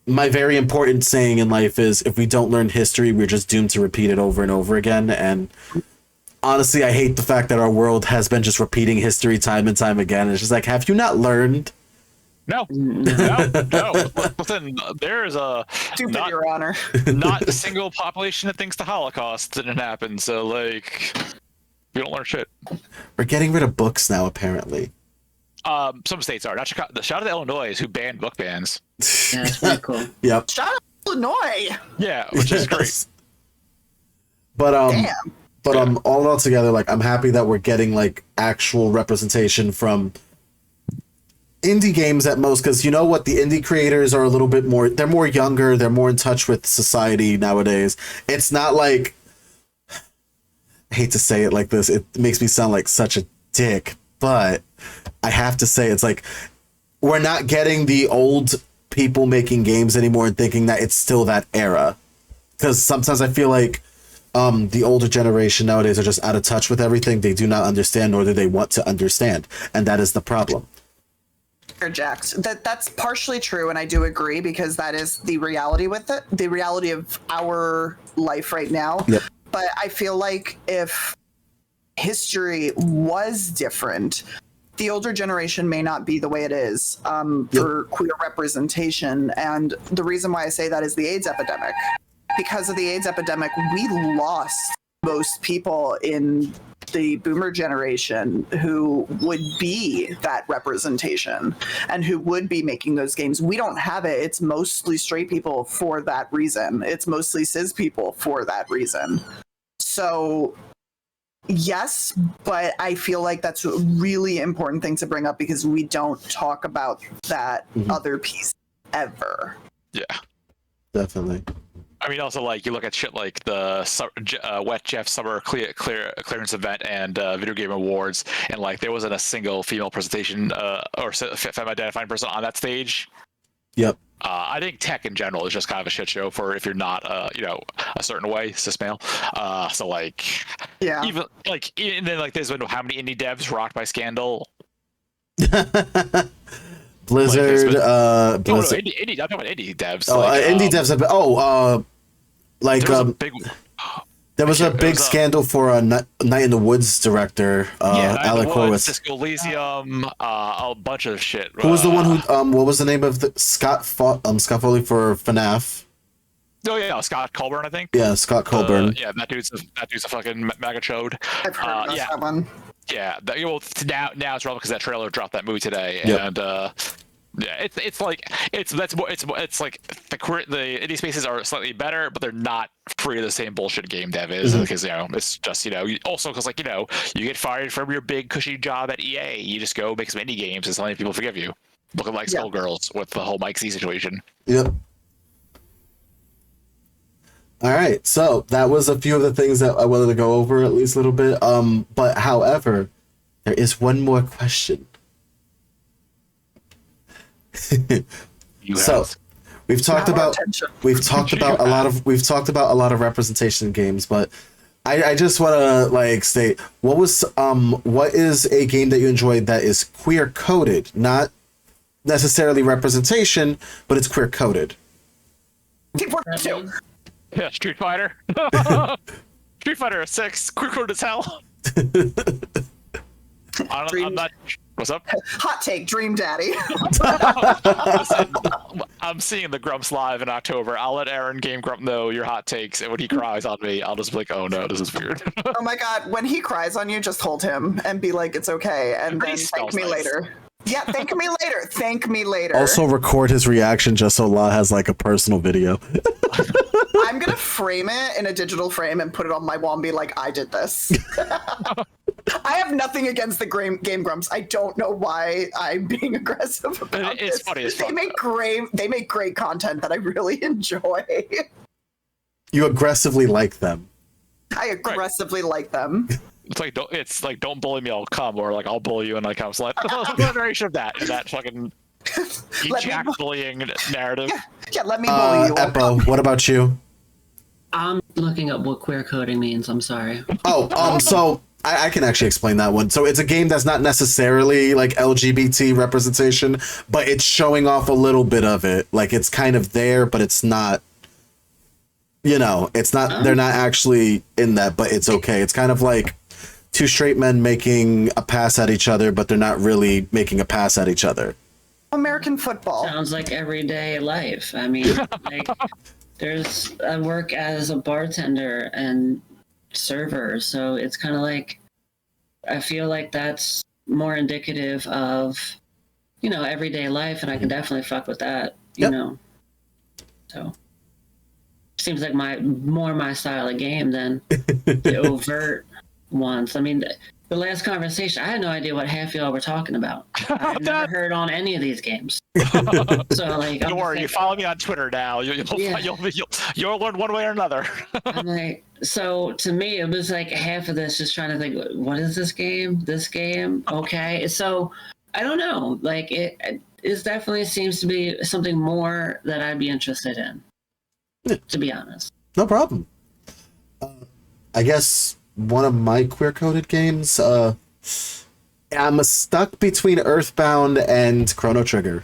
My very important saying in life is, if we don't learn history, we're just doomed to repeat it over and over again. And honestly, I hate the fact that our world has been just repeating history time and time again. It's just like, have you not learned? No. Listen, there's a Stupid, Your Honor. not a single population that thinks the Holocaust didn't happen. So like, we don't learn shit. We're getting rid of books now, apparently. Some states are. Not Chicago. Shout out to Illinois, who banned book bans. Yeah, that's pretty cool. Yep. Shout out to Illinois. Yeah, which is great. But Damn. all in all together, like, I'm happy that we're getting like actual representation from indie games at most, because you know what, the indie creators are a little bit more, they're more younger, they're more in touch with society nowadays. It's not like, I hate to say it like this, it makes me sound like such a dick, but I have to say, it's like, we're not getting the old people making games anymore and thinking that it's still that era. Because sometimes I feel like the older generation nowadays are just out of touch with everything. They do not understand, nor do they want to understand. And that is the problem. Jacked. That's partially true, and I do agree, because that is the reality with it, the reality of our life right now. Yep. But I feel like if history was different, the older generation may not be the way it is for queer representation. And the reason why I say that is the AIDS epidemic. Because of the AIDS epidemic, we lost most people in the boomer generation who would be that representation and who would be making those games. We don't have it. It's mostly straight people for that reason. It's mostly cis people for that reason. So yes, but I feel like that's a really important thing to bring up, because we don't talk about that other piece ever. Yeah. Definitely. I mean, also, like, you look at shit like the Wet Jeff Summer Clearance event and Video Game Awards, and, like, there wasn't a single female presentation or femme-identifying person on that stage. Yep. I think tech in general is just kind of a shit show for if you're not, a certain way, cis male. So, like, Yeah. even, like, and then, like, there's been how many indie devs rocked by Scandal? Blizzard, Blizzard. Blizzard. No, indie, I'm talking about indie devs. Oh, like, indie devs have been, like, there was a big, there was a big scandal for a Night in the Woods director, Alec Horowitz. Cisco Elysium, a bunch of shit. Who was the one who, what was the name of the, Scott Foley for FNAF? Oh yeah, Scott Colburn, I think. Yeah, Scott Colburn. Yeah, that dude's a fucking MAGA chode. I've heard about that one. Yeah, now it's relevant because that trailer dropped that movie today, Yep. and yeah, it's like the indie spaces are slightly better, but they're not free of the same bullshit game dev is, because it's just also because you get fired from your big cushy job at EA, you just go make some indie games and suddenly people forgive you. Looking like Skullgirls with the whole Mike Z situation. Yep. All right, so that was a few of the things that I wanted to go over at least a little bit. But however, there is one more question. So we've talked about a lot of representation in games, but I just want to state what is a game that you enjoyed that is queer coded, not necessarily representation, but it's queer coded. Team Fortress 2. Yeah, Street Fighter. Street Fighter 6, queer code as hell. I'm not. What's up? Hot take, Dream Daddy. Listen, I'm seeing the Grumps live in October. I'll let Aaron Game Grump know your hot takes, and when he cries on me, I'll just be like, "Oh no, this is weird." Oh my god, when he cries on you, just hold him and be like, it's okay, and then thank me later. Yeah, thank me later. Thank me later. Also, record his reaction just so La has like a personal video. I'm gonna frame it in a digital frame and put it on my wall and be like, I did this. I have nothing against the Game Grumps. I don't know why I'm being aggressive about It's this. funny as fuck. They make great content that I really enjoy. You aggressively like them. I aggressively like them. It's like don't bully me, I'll come, or like I'll bully you and I come. So like a variation of that in that fucking jack bullying narrative. Yeah, let me bully you. Eppo, what about you? I'm looking up what queer coding means. I'm sorry. So I can actually explain that one. So it's a game that's not necessarily like LGBT representation, but it's showing off a little bit of it. Like it's kind of there, but it's not. You know, it's not. They're not actually in that, but it's okay. It's kind of like two straight men making a pass at each other, but they're not really making a pass at each other. American football. Sounds like everyday life. I mean, like, I work as a bartender and server, so it's kind of like, I feel like that's more indicative of, everyday life, and I can definitely fuck with that, you know. So, seems like more my style of game than the overt ones. I mean, the last conversation, I had no idea what half y'all were talking about. I've never heard on any of these games. So like, Don't worry, you follow me on Twitter now. You'll learn one way or another. I'm like, so to me, it was like half of this just trying to think, what is this game? This game? Okay. So I don't know. Like it definitely seems to be something more that I'd be interested in, to be honest. No problem. I guess one of my queer-coded games, I'm stuck between Earthbound and Chrono Trigger.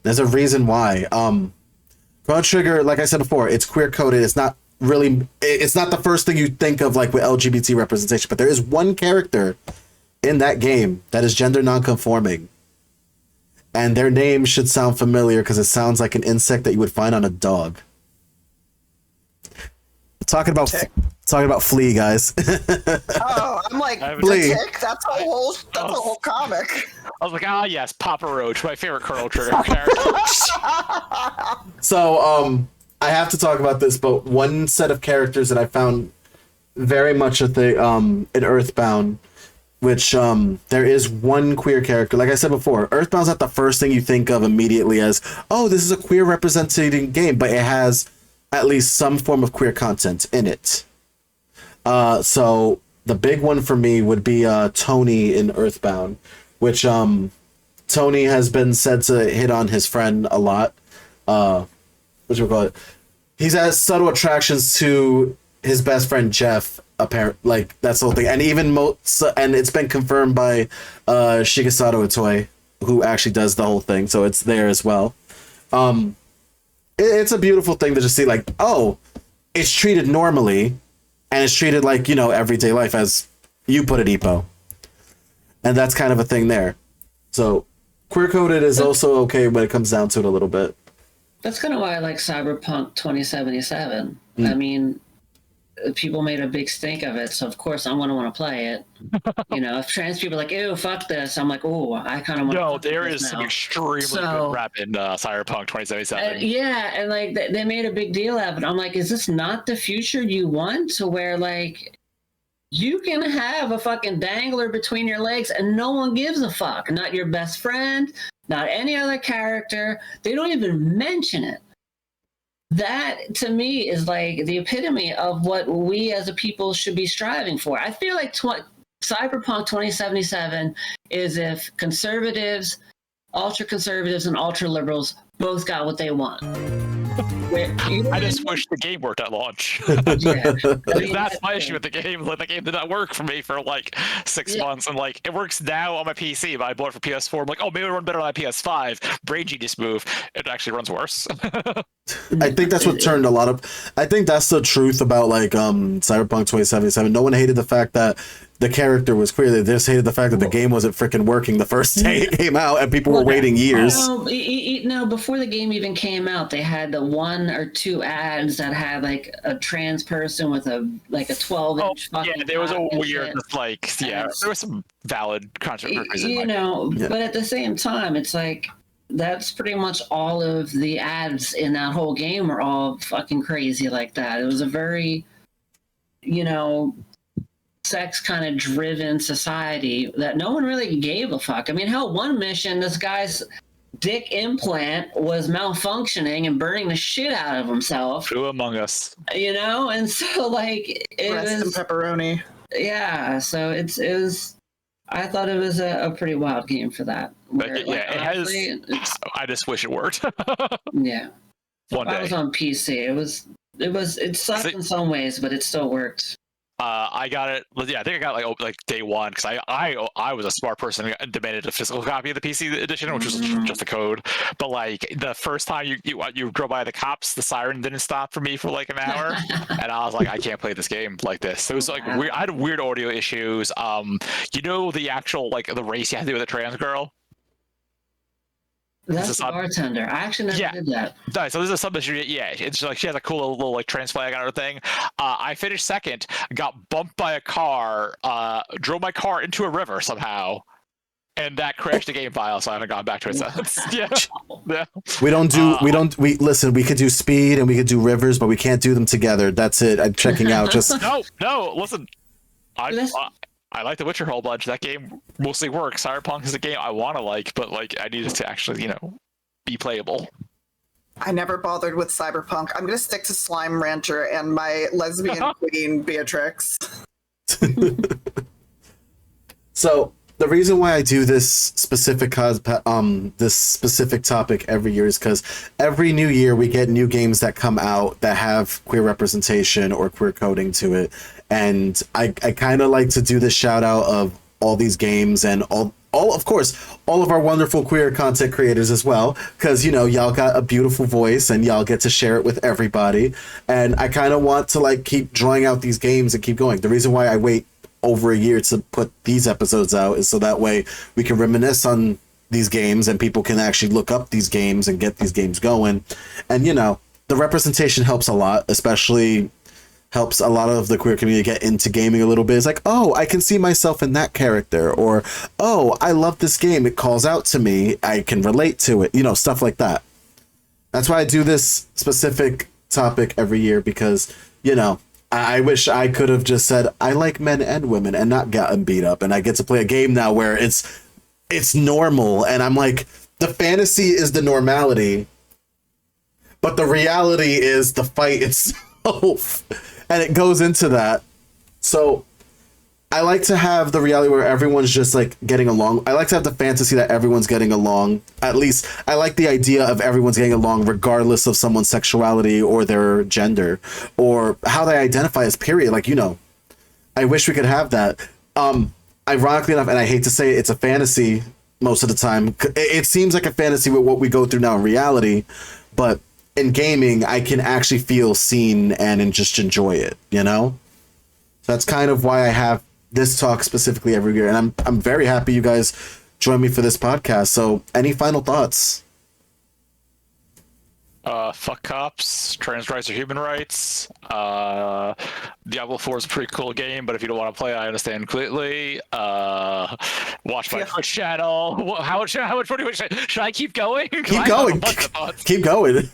There's a reason why. Chrono Trigger, like I said before, it's queer-coded. It's not the first thing you think of like with LGBT representation, but there is one character in that game that is gender non-conforming. And their name should sound familiar because it sounds like an insect that you would find on a dog. Talking about Flea, guys. Oh, I'm like, Flea. Tick? That's a whole comic. I was like, yes, Papa Roach, my favorite Chrono Trigger character. So, I have to talk about this, but one set of characters that I found very much a thing in Earthbound, which there is one queer character. Like I said before, Earthbound's not the first thing you think of immediately as, oh, this is a queer representing game, but it has at least some form of queer content in it. So the big one for me would be Tony in Earthbound, which Tony has been said to hit on his friend a lot. What you call it? He's has subtle attractions to his best friend Jeff. Apparent, like that's the whole thing, and even and it's been confirmed by Shigesato Itoi, who actually does the whole thing. So it's there as well. It's a beautiful thing to just see, like, oh, it's treated normally, and it's treated like, everyday life, as you put it, Ipo. And that's kind of a thing there. So, queer-coded is also okay when it comes down to it a little bit. That's kind of why I like Cyberpunk 2077. I mean, people made a big stink of it, so of course I'm going to want to play it. If trans people are like, ew, fuck this, I'm like, oh, I kind of want to. No, there is some extremely good rap in Cyberpunk 2077. And like they made a big deal out of it. I'm like, is this not the future you want? To where like you can have a fucking dangler between your legs and no one gives a fuck. Not your best friend, not any other character. They don't even mention it. That to me is like the epitome of what we as a people should be striving for. I feel like Cyberpunk 2077 is if conservatives, ultra conservatives, and ultra liberals both got what they want. I just wish the game worked at launch. Yeah. I mean, That's my issue with the game. Like, the game did not work for me for like 6 months, and like it works now on my PC, but I bought it for PS4. I'm like, oh, maybe it'll run better on my PS5. Brain genius move. It actually runs worse. I think that's what turned a lot of. I think that's the truth about like Cyberpunk 2077. No one hated the fact that the character was queer. They just hated the fact that the game wasn't freaking working the first day it came out, and people were waiting years. No, before the game even came out, they had the 1 or 2 ads that had like a trans person with a 12-inch. Yeah, there was a weird there was some valid controversy. You know, but at the same time, it's like that's pretty much all of the ads in that whole game were all fucking crazy like that. It was a very, sex kind of driven society that no one really gave a fuck. I mean, hell, one mission, this guy's dick implant was malfunctioning and burning the shit out of himself. Who among us? And so like Rest in pepperoni. Yeah, so it was. I thought it was a pretty wild game for that. But honestly, I just wish it worked. Yeah. One day. I was on PC. It sucked in some ways, but it still worked. I got it. Yeah, I think I got like day one because I was a smart person and demanded a physical copy of the PC edition, which was just the code. But like the first time you drove by the cops, the siren didn't stop for me for like an hour, and I was like, I can't play this game like this. It was like weird. I had weird audio issues. The actual like the race you had to do with a trans girl. That's a bartender. I actually never did that. No, so this is a submission. Yeah, it's like she has a cool little like trans flag on her thing. I finished second, got bumped by a car, drove my car into a river somehow, and that crashed the game file. So I haven't gone back to it since. Yeah. We listen. We could do speed and we could do rivers, but we can't do them together. That's it. I'm checking out. Just no. Listen, I like The Witcher a whole bunch. That game mostly works. Cyberpunk is a game I want to like, but like I need it to actually, be playable. I never bothered with Cyberpunk. I'm gonna stick to Slime Rancher and my lesbian queen Beatrix. So the reason why I do this specific topic every year is because every new year we get new games that come out that have queer representation or queer coding to it. And I kind of like to do this shout out of all these games and all of course, all of our wonderful queer content creators as well, because, y'all got a beautiful voice and y'all get to share it with everybody. And I kind of want to like keep drawing out these games and keep going. The reason why I wait over a year to put these episodes out is so that way we can reminisce on these games and people can actually look up these games and get these games going. And, the representation helps a lot, especially helps a lot of the queer community get into gaming a little bit. It's like, oh, I can see myself in that character, or, oh, I love this game. It calls out to me. I can relate to it, stuff like that. That's why I do this specific topic every year because, I wish I could have just said, I like men and women and not gotten beat up. And I get to play a game now where it's normal. And I'm like, the fantasy is the normality, but the reality is the fight itself. And it goes into that. So I like to have the reality where everyone's just like getting along. I like to have the fantasy that everyone's getting along. At least I like the idea of everyone's getting along regardless of someone's sexuality or their gender or how they identify as, period. Like, I wish we could have that. Ironically enough, and I hate to say it, it's a fantasy most of the time. It seems like a fantasy with what we go through now in reality, but in gaming, I can actually feel seen and just enjoy it, So that's kind of why I have this talk specifically every year. And I'm very happy you guys joined me for this podcast. So any final thoughts? Fuck cops, trans rights or human rights. Diablo 4 is a pretty cool game, but if you don't want to play, I understand completely. Watch my Twitch channel. How much money should I keep going? Keep going. Keep going.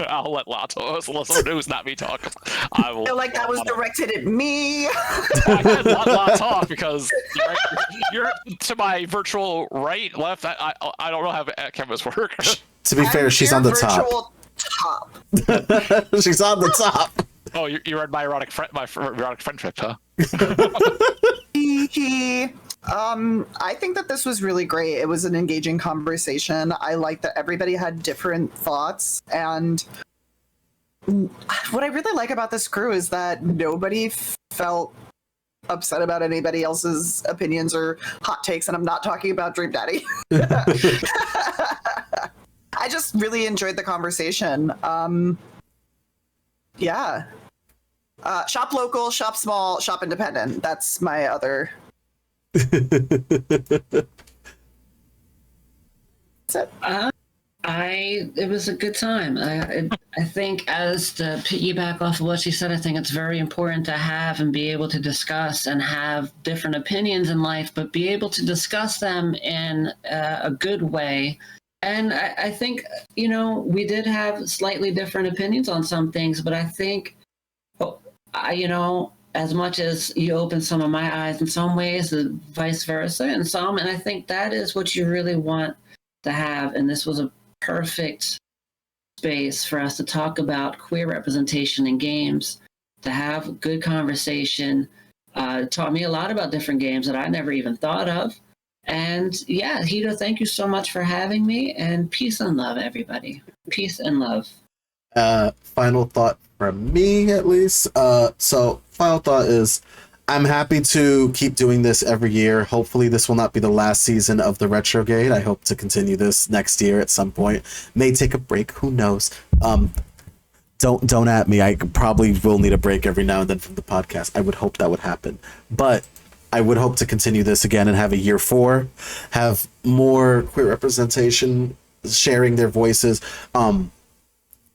I'll let Lato news, not me talk. I will. I feel like that was directed at me. I had lot talk because you're to my virtual right, left. I don't know how cameras work. To be fair, she's on the top. She's on the top. Oh, you read my erotic friendship, huh? I think that this was really great. It was an engaging conversation. I like that everybody had different thoughts, and what I really like about this crew is that nobody felt upset about anybody else's opinions or hot takes, and I'm not talking about Dream Daddy. I just really enjoyed the conversation. Yeah. Shop local, shop small, shop independent. That's my other. That's it. It was a good time. I think, as to piggyback off of what she said, I think it's very important to have and be able to discuss and have different opinions in life, but be able to discuss them in a good way. And I think, we did have slightly different opinions on some things, but I think, as much as you opened some of my eyes in some ways, vice versa in some, and I think that is what you really want to have. And this was a perfect space for us to talk about queer representation in games, to have good conversation. It taught me a lot about different games that I never even thought of. And yeah, Hito, thank you so much for having me, and peace and love, everybody. Peace and love. Final thought from me, at least. So final thought is, I'm happy to keep doing this every year. Hopefully this will not be the last season of the Retrogade. I hope to continue this next year at some point. May take a break, who knows. Don't at me. I probably will need a break every now and then from the podcast. I would hope that would happen. But I would hope to continue this again and have a year 4, have more queer representation, sharing their voices, and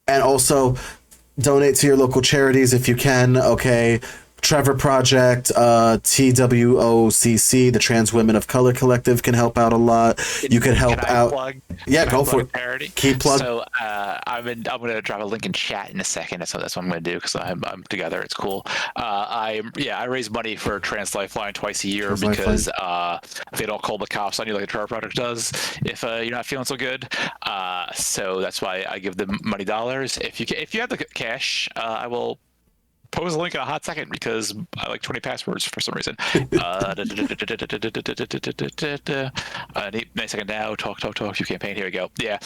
also donate to your local charities if you can. Okay. Trevor Project, TWOCC, the Trans Women of Color Collective, can help out a lot. You can help out. Go for it. Parody? Keep plug. So I'm going to drop a link in chat in a second. That's what I'm going to do, because I'm together. It's cool. I raise money for Trans Lifeline twice a year because they don't call the cops on you like the Trevor Project does if you're not feeling so good. So that's why I give them money dollars. If you have the cash, I will pose a link in a hot second, because I like 20 passwords for some reason. Nice second now. Talk. You campaign. Here we go. Yeah.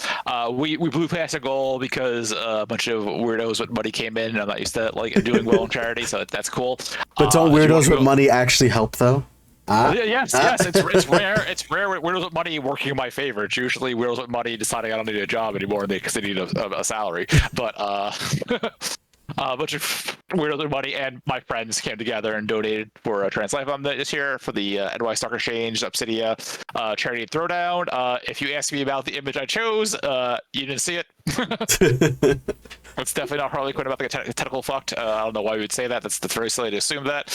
We blew past a goal because a bunch of weirdos with money came in, and I'm not used to doing well in charity, so that's cool. But don't weirdos with money actually help though? Yes. It's rare. It's rare with weirdos with money working in my favor. It's usually weirdos with money deciding I don't need a job anymore because they need a salary. But a bunch of weirdos with money and my friends came together and donated for Trans Life this year for the NY Stock Exchange Obsidia charity throwdown. If you ask me about the image I chose, you didn't see it. It's definitely not Harley Quinn about the tentacle fucked. I don't know why you would say that. That's very silly to assume that.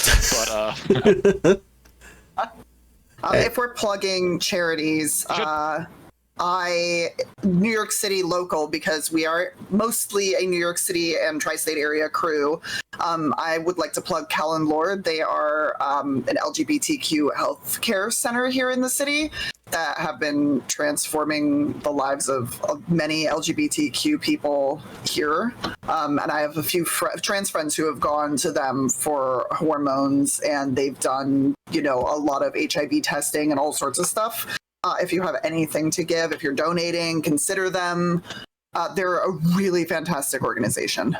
But if we're plugging charities, New York City local, because we are mostly a New York City and tri-state area crew. I would like to plug Cal and Lord. They are an LGBTQ healthcare center here in the city that have been transforming the lives of many LGBTQ people here. And I have a few trans friends who have gone to them for hormones, and they've done, a lot of HIV testing and all sorts of stuff. If you have anything to give, if you're donating, consider them. They're a really fantastic organization.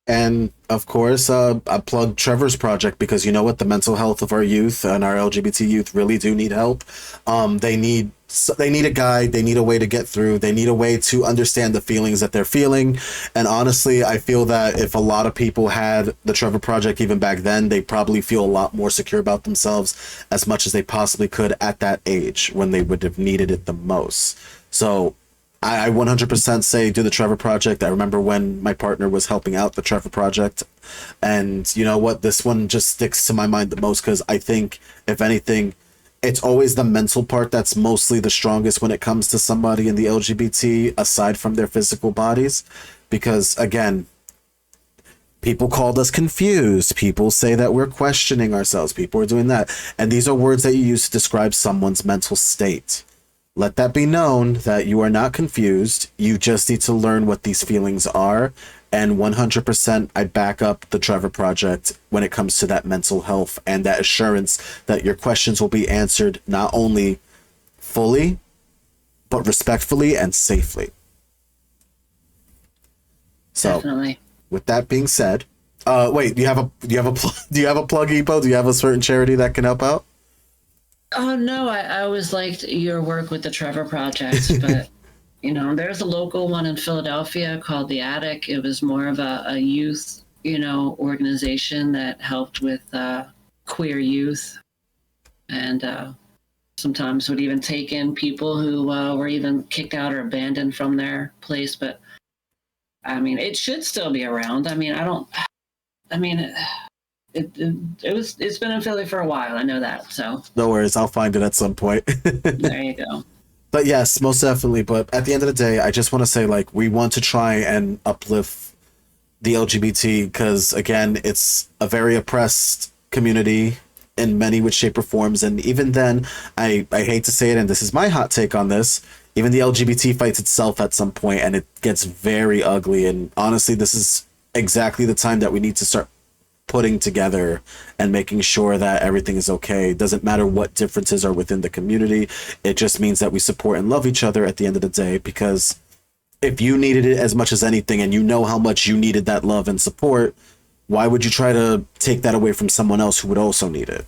And of course, I plug Trevor's project, because you know what, the mental health of our youth and our LGBT youth really do need help. They need a guide. They need a way to get through. They need a way to understand the feelings that they're feeling. And honestly, I feel that if a lot of people had the Trevor Project even back then, they probably feel a lot more secure about themselves as much as they possibly could at that age when they would have needed it the most. So I 100% say do the Trevor Project. I remember when my partner was helping out the Trevor Project, and you know what, this one just sticks to my mind the most, because I think, if anything, it's always the mental part that's mostly the strongest when it comes to somebody in the LGBT, aside from their physical bodies. Because again, people called us confused. People say that we're questioning ourselves. People are doing that. And these are words that you use to describe someone's mental state. Let that be known that you are not confused. You just need to learn what these feelings are And 100% I back up the Trevor Project when it comes to that mental health and that assurance that your questions will be answered not only fully, but respectfully and safely. So, Definitely. with that being said, wait, do you have a plug, Epo? Do you have a certain charity that can help out? Oh no, I always liked your work with the Trevor Project, but you know, there's a local one in Philadelphia called The Attic. It was more of a youth, you know, organization that helped with queer youth, and sometimes would even take in people who were even kicked out or abandoned from their place. But I mean, it should still be around. I mean, it's been in Philly for a while. I know that. So No worries, I'll find it at some point. there you go. But yes, most definitely. But at the end of the day, I just want to say, like, we want to try and uplift the LGBT because, again, it's a very oppressed community in many which shape or forms. And even then, I hate to say it, and this is my hot take on this, even the LGBT fights itself at some point, and it gets very ugly. And honestly, this is exactly the time that we need to start putting together and making sure that everything is okay. It doesn't matter what differences are within the community. It just means that we support and love each other at the end of the day, because if you needed it as much as anything and you know how much you needed that love and support, why would you try to take that away from someone else who would also need it?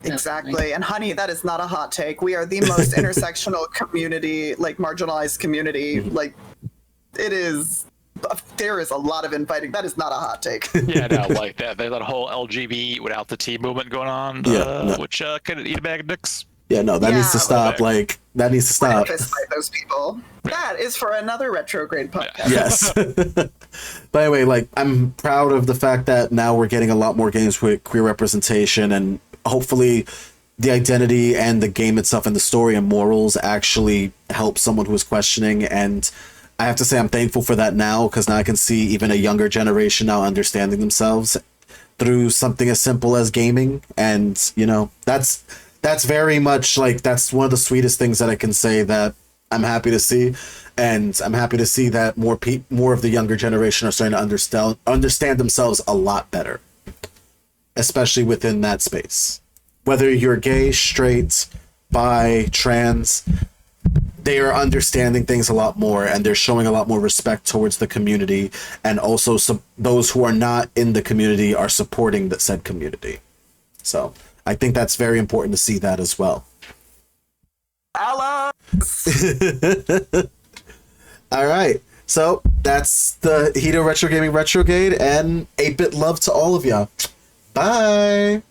Exactly. And honey, that is not a hot take. We are the most intersectional community, like marginalized community. Like it is, there is a lot of infighting. That is not a hot take. Yeah, no, like that. There's that whole LGBT without the T movement going on, which could eat a bag of dicks. Yeah, no, that needs to stop. Like, that needs to stop. Fist fight those people. That is for another Retrograde podcast. Yes. But anyway, like, I'm proud of the fact that now we're getting a lot more games with queer representation, and hopefully the identity and the game itself and the story and morals actually help someone who is questioning. And I have to say I'm thankful for that now, because now I can see even a younger generation now understanding themselves through something as simple as gaming. And, you know, that's very much like, that's one of the sweetest things that I can say that I'm happy to see. And I'm happy to see that more of the younger generation are starting to understand themselves a lot better, especially within that space. Whether you're gay, straight, bi, trans, they are understanding things a lot more, and they're showing a lot more respect towards the community, and also those who are not in the community are supporting the said community. So I think that's very important to see that as well. Ella! All right, so that's the Hito Retro Gaming Retrogade, and 8-bit love to all of y'all. Bye!